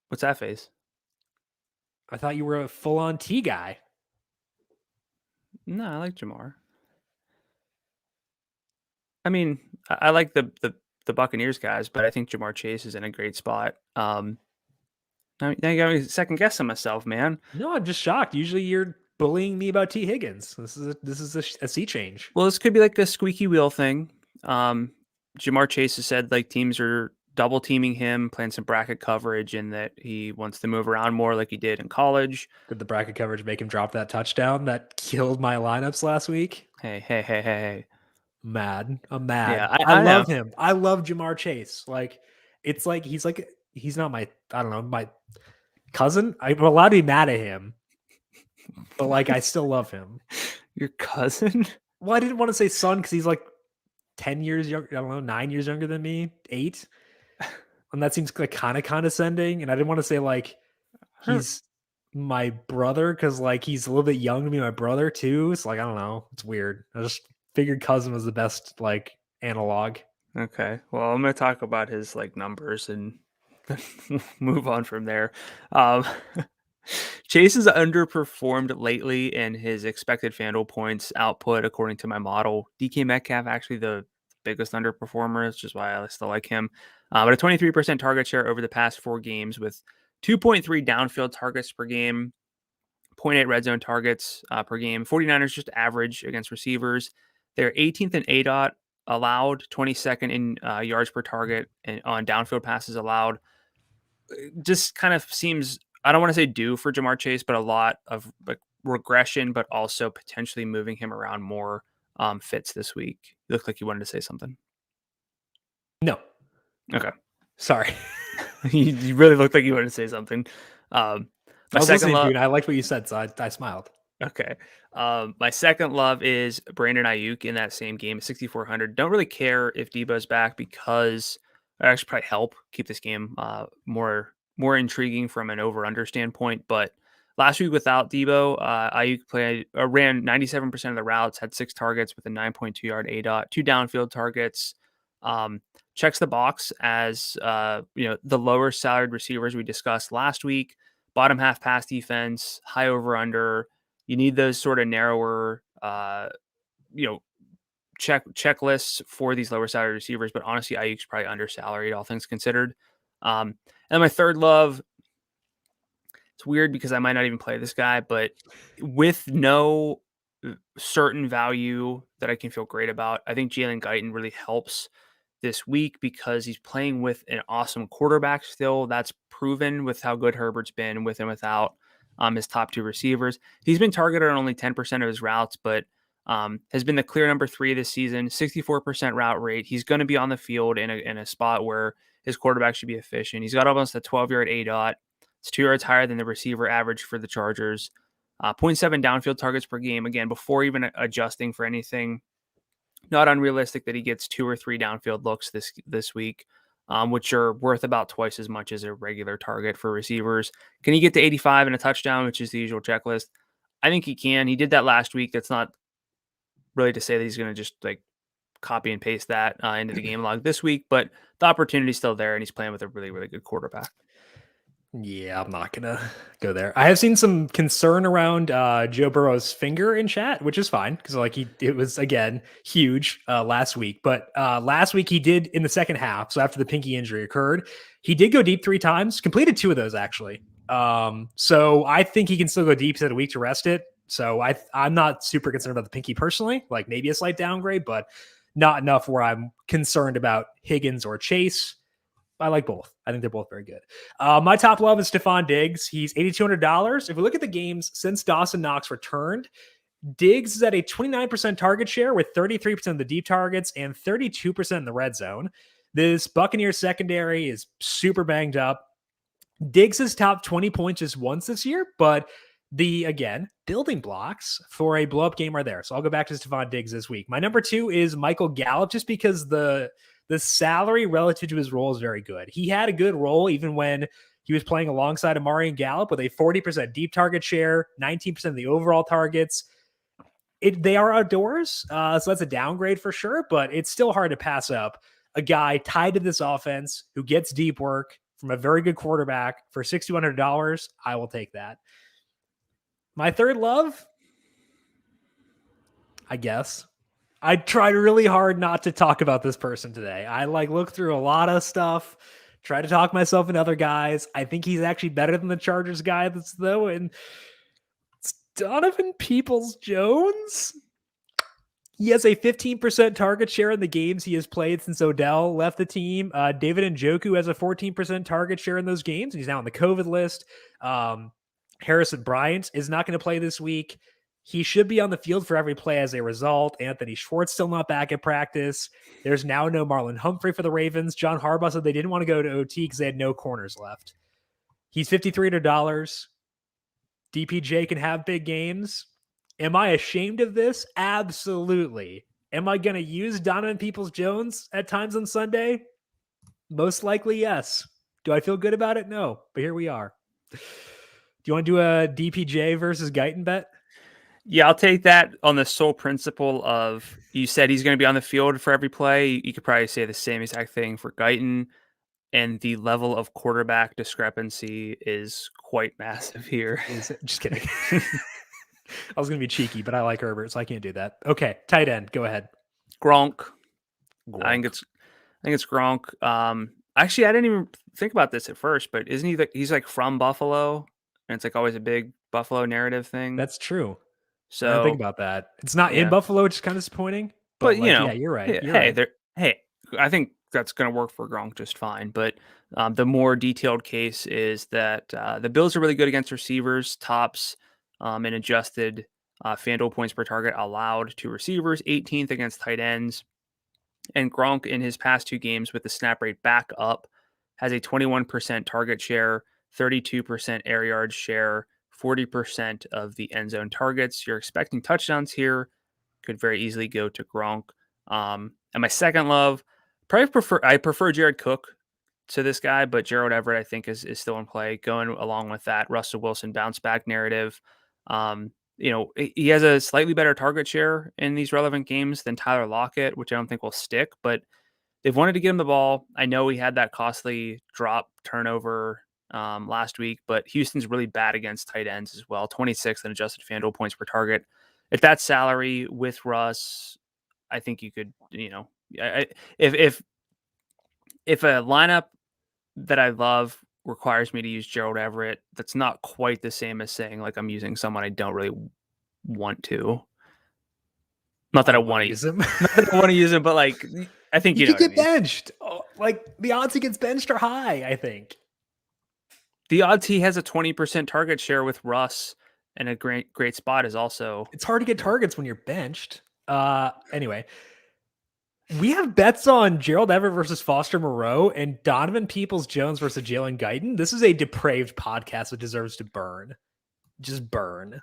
What's that face? I thought you were a full-on T guy. No, I like Jamar. I mean, I like the Buccaneers guys, but I think Jamar Chase is in a great spot. Now you got me second guessing myself, man. No, I'm just shocked. Usually you're bullying me about T. Higgins. This is a sea change. Well, this could be like a squeaky wheel thing. Jamar Chase has said like teams are double teaming him, playing some bracket coverage, and that he wants to move around more like he did in college. Did the bracket coverage make him drop that touchdown that killed my lineups last week? Hey. Mad. I'm mad. Yeah, I I know. love him. I love Jamar Chase. Like, it's like he's not my, I don't know, my cousin. I'm allowed to be mad at him, but like I still love him. Your cousin? Well, I didn't want to say son because he's like 10 years younger. I don't know, 9 years younger than me, 8. And that seems like kind of condescending. And I didn't want to say like he's my brother because like he's a little bit young to be my brother too. It's like, I don't know. It's weird. I just figured cousin was the best like analog. Okay. Well, I'm going to talk about his like numbers and move on from there. Um, Chase has underperformed lately in his expected FanDuel points output, according to my model. DK Metcalf, actually the biggest underperformer, which is why I still like him. But a 23% target share over the past 4 games with 2.3 downfield targets per game, 0.8 red zone targets per game. 49ers just average against receivers. They're 18th in ADOT allowed, 22nd in yards per target, and on downfield passes allowed. Just kind of seems, I don't want to say due for Jamar Chase, but a lot of like regression, but also potentially moving him around more fits this week. You look like you wanted to say something. No. Okay. Sorry. You really looked like you wanted to say something. I was listening to you and I liked what you said, so I smiled. Okay. My second love is Brandon Ayuk in that same game, 6,400. Don't really care if Debo's back because it actually probably help keep this game more intriguing from an over-under standpoint. But last week without Debo, Ayuk ran 97% of the routes, had 6 targets with a 9.2 yard ADOT, 2 downfield targets. Checks the box as the lower salaried receivers we discussed last week. Bottom half pass defense, high over-under. You need those sort of narrower, checklists for these lower salary receivers. But honestly, Ayuk's probably under salaried, all things considered. And my third love, it's weird because I might not even play this guy, but with no certain value that I can feel great about, I think Jalen Guyton really helps this week because he's playing with an awesome quarterback still. That's proven with how good Herbert's been with and without his top 2 receivers. He's been targeted on only 10% of his routes, but has been the clear number 3 this season, 64% route rate. He's going to be on the field in a spot where his quarterback should be efficient. He's got almost a 12-yard ADOT. It's 2 yards higher than the receiver average for the Chargers. 0.7 downfield targets per game. Again, before even adjusting for anything, not unrealistic that he gets 2 or 3 downfield looks this week, which are worth about twice as much as a regular target for receivers. Can he get to 85 and a touchdown, which is the usual checklist? I think he can. He did that last week. That's not really to say that he's going to just like copy and paste that into the game log this week, but the opportunity's still there, and he's playing with a really, really good quarterback. Yeah, I'm not gonna go there. I have seen some concern around Joe Burrow's finger in chat, which is fine because like it was again huge last week. But last week he did in the second half. So after the pinky injury occurred, he did go deep 3 times, completed 2 of those actually. So I think he can still go deep. He's had a week to rest it. So I'm not super concerned about the pinky personally. Like maybe a slight downgrade, but not enough where I'm concerned about Higgins or Chase. I like both. I think they're both very good. My top love is Stephon Diggs. He's $8,200. If we look at the games since Dawson Knox returned, Diggs is at a 29% target share with 33% of the deep targets and 32% in the red zone. This Buccaneers secondary is super banged up. Diggs has topped 20 points just once this year, but again, building blocks for a blow-up game are there. So I'll go back to Stephon Diggs this week. My number 2 is Michael Gallup, just because the salary relative to his role is very good. He had a good role even when he was playing alongside Amari and Gallup with a 40% deep target share, 19% of the overall targets. They are outdoors, so that's a downgrade for sure, but it's still hard to pass up a guy tied to this offense who gets deep work from a very good quarterback for $6,200. I will take that. My third love, I guess. I tried really hard not to talk about this person today. I look through a lot of stuff, try to talk myself and other guys. I think he's actually better than the Chargers guy though. And Donovan Peoples-Jones? He has a 15% target share in the games he has played since Odell left the team. David Njoku has a 14% target share in those games, and he's now on the COVID list. Harrison Bryant is not going to play this week. He should be on the field for every play as a result. Anthony Schwartz still not back at practice. There's now no Marlon Humphrey for the Ravens. John Harbaugh said they didn't want to go to OT because they had no corners left. He's $5,300. DPJ can have big games. Am I ashamed of this? Absolutely. Am I going to use Donovan Peoples-Jones at times on Sunday? Most likely, yes. Do I feel good about it? No, but here we are. Do you want to do a DPJ versus Guyton bet? Yeah, I'll take that on the sole principle of you said he's going to be on the field for every play. You could probably say the same exact thing for Guyton, and the level of quarterback discrepancy is quite massive here. Just kidding. I was going to be cheeky, but I like Herbert, so I can't do that. Okay, tight end. Go ahead. Gronk. I think it's Gronk. Actually, I didn't even think about this at first, but isn't he he's like from Buffalo, and it's like always a big Buffalo narrative thing. That's true. So I didn't think about that. It's not in Buffalo, which is kind of disappointing. But like, yeah, you're right. Hey, I think that's going to work for Gronk just fine. But the more detailed case is that the Bills are really good against receivers, tops, and adjusted FanDuel points per target allowed to receivers, 18th against tight ends. And Gronk in his past 2 games with the snap rate back up has a 21% target share, 32% air yard share, 40% of the end zone targets. You're expecting touchdowns here. Could very easily go to Gronk. And my second love, I prefer Jared Cook to this guy, but Gerald Everett I think is still in play. Going along with that Russell Wilson bounce back narrative. He has a slightly better target share in these relevant games than Tyler Lockett, which I don't think will stick, but they've wanted to get him the ball. I know he had that costly drop turnover last week, but Houston's really bad against tight ends as well. 26th in adjusted FanDuel points per target. At that salary with Russ, I think you could, if a lineup that I love requires me to use Gerald Everett, that's not quite the same as saying like I'm using someone I don't really want to. Not that I want to use him. Not that I want to use him, but like I think you could get benched. Oh, like the odds he gets benched are high, I think. The odds he has a 20% target share with Russ and a great spot is also. It's hard to get targets when you're benched. Anyway, we have bets on Gerald Everett versus Foster Moreau and Donovan Peoples-Jones versus Jalen Guyton. This is a depraved podcast that deserves to burn. Just burn.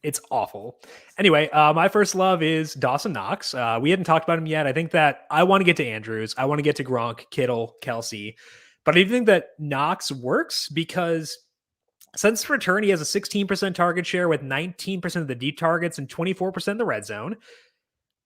It's awful. Anyway, my first love is Dawson Knox. We hadn't talked about him yet. I think that I want to get to Andrews. I want to get to Gronk, Kittle, Kelsey. But I do think that Knox works because since return, he has a 16% target share with 19% of the deep targets and 24% in the red zone.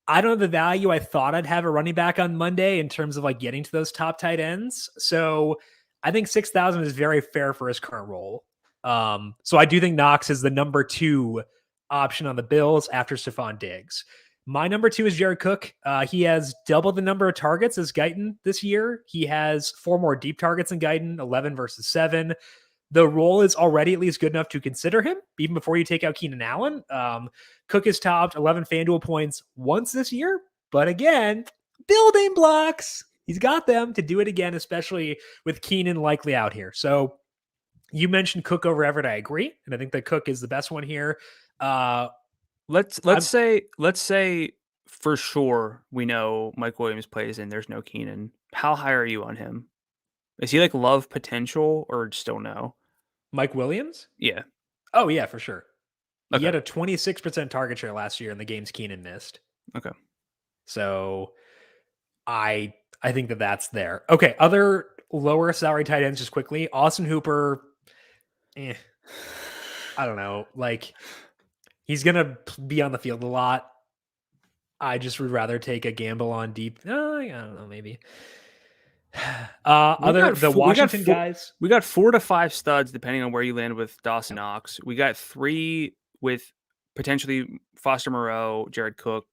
I don't have the value I thought I'd have a running back on Monday in terms of like getting to those top tight ends. So I think 6,000 is very fair for his current role. So I do think Knox is the number 2 option on the Bills after Stephon Diggs. My number 2 is Jared Cook. He has double the number of targets as Guyton this year. He has 4 more deep targets than Guyton, 11 versus 7. The role is already at least good enough to consider him, even before you take out Keenan Allen. Cook has topped 11 FanDuel points once this year, but again, building blocks. He's got them to do it again, especially with Keenan likely out here. So you mentioned Cook over Everett. I agree, and I think that Cook is the best one here. Let's say for sure we know Mike Williams plays and there's no Keenan. How high are you on him? Is he like love potential or still no? Mike Williams? Yeah. Oh yeah, for sure. Okay. He had a 26% target share last year in the games Keenan missed. Okay. So I think that that's there. Okay, other lower salary tight ends just quickly. Austin Hooper, I don't know. Like he's going to be on the field a lot. I just would rather take a gamble on deep. I don't know, maybe. Washington guys. We got 4 to 5 studs depending on where you land with Dawson Knox. We got 3 with potentially Foster Moreau, Jared Cook,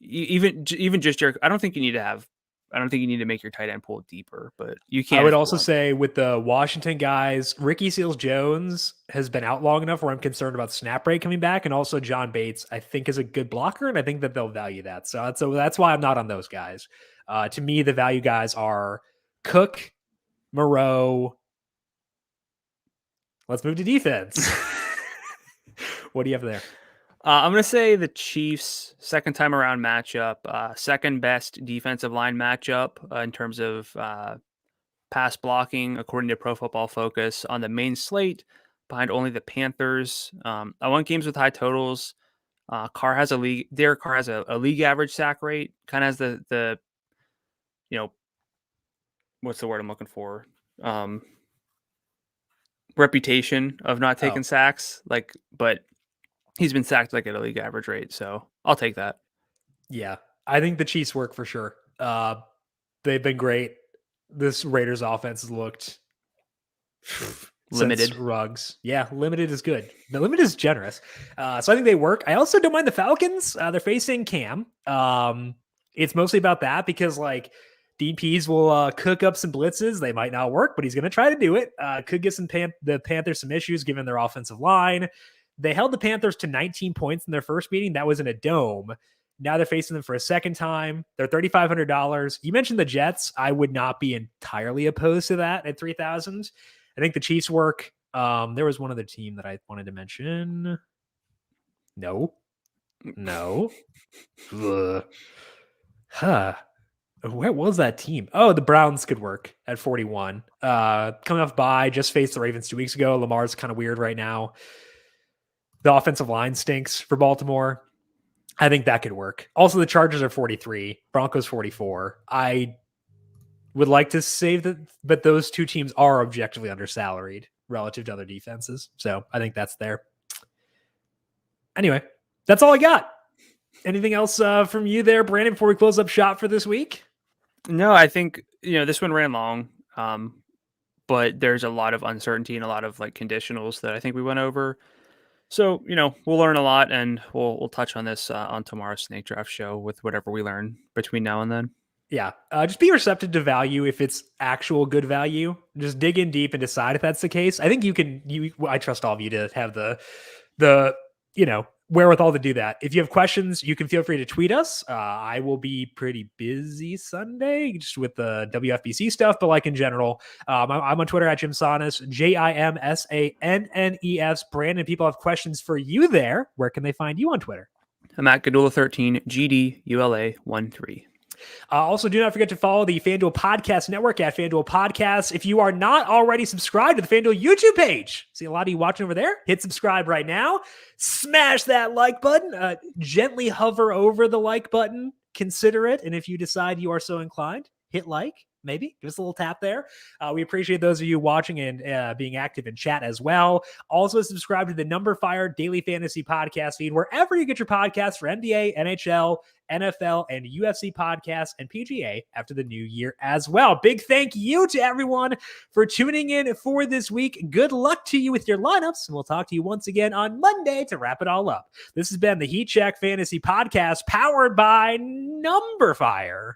even just Jared. I don't think you need to have I don't think you need to make your tight end pool deeper, but you can. I would also say with the Washington guys, Ricky Seals-Jones has been out long enough where I'm concerned about snap rate coming back, and also John Bates, I think, is a good blocker, and I think that they'll value that. So that's why I'm not on those guys. To me, the value guys are Cook, Moreau. Let's move to defense. What do you have there? I'm going to say the Chiefs' second time around matchup, second best defensive line matchup in terms of pass blocking, according to Pro Football Focus, on the main slate, behind only the Panthers. I want games with high totals. Derek Carr has a league average sack rate, kind of has the what's the word I'm looking for? Reputation of not taking sacks, but he's been sacked at a league average rate, so I'll take that. Yeah, I think the Chiefs work for sure. They've been great. This Raiders offense has looked limited. Ruggs. Yeah, limited is good. The limit is generous. So I think they work. I also don't mind the Falcons. They're facing Cam. It's mostly about that because Dean Pease will cook up some blitzes. They might not work, but he's going to try to do it. Could give the Panthers some issues given their offensive line. They held the Panthers to 19 points in their first meeting. That was in a dome. Now they're facing them for a second time. They're $3,500. You mentioned the Jets. I would not be entirely opposed to that at 3,000. I think the Chiefs work. There was one other team that I wanted to mention. No. Where was that team? Oh, the Browns could work at 41. Coming off bye, just faced the Ravens 2 weeks ago. Lamar's kind of weird right now. The offensive line stinks for Baltimore. I think that could work. Also, the Chargers are 43. Broncos 44. I would like to save that, but those two teams are objectively undersalaried relative to other defenses. So I think that's there. Anyway, that's all I got. Anything else from you there, Brandon, before we close up shop for this week? No, I think, this one ran long, but there's a lot of uncertainty and a lot of conditionals that I think we went over. So, we'll learn a lot, and we'll touch on this on tomorrow's Snake Draft show with whatever we learn between now and then. Yeah. Just be receptive to value if it's actual good value. Just dig in deep and decide if that's the case. I think I trust all of you to have the wherewithal to do that. If you have questions, you can feel free to tweet us. I will be pretty busy Sunday just with the WFBC stuff, but in general, I'm on Twitter at Jim Sannes, JIMSANNES. Brandon, people have questions for you there. Where can they find you on Twitter? I'm at Gadula13, GDULA13. Also, do not forget to follow the FanDuel Podcast Network at FanDuel Podcasts. If you are not already subscribed to the FanDuel YouTube page, see a lot of you watching over there, hit subscribe right now. Smash that like button. Gently hover over the like button. Consider it. And if you decide you are so inclined, hit like. Maybe give us a little tap there. We appreciate those of you watching and being active in chat as well. Also subscribe to the numberFire Daily Fantasy Podcast feed wherever you get your podcasts for NBA, NHL, NFL, and UFC podcasts and PGA after the new year as well. Big thank you to everyone for tuning in for this week. Good luck to you with your lineups, and we'll talk to you once again on Monday to wrap it all up. This has been the Heat Check Fantasy Podcast powered by numberFire.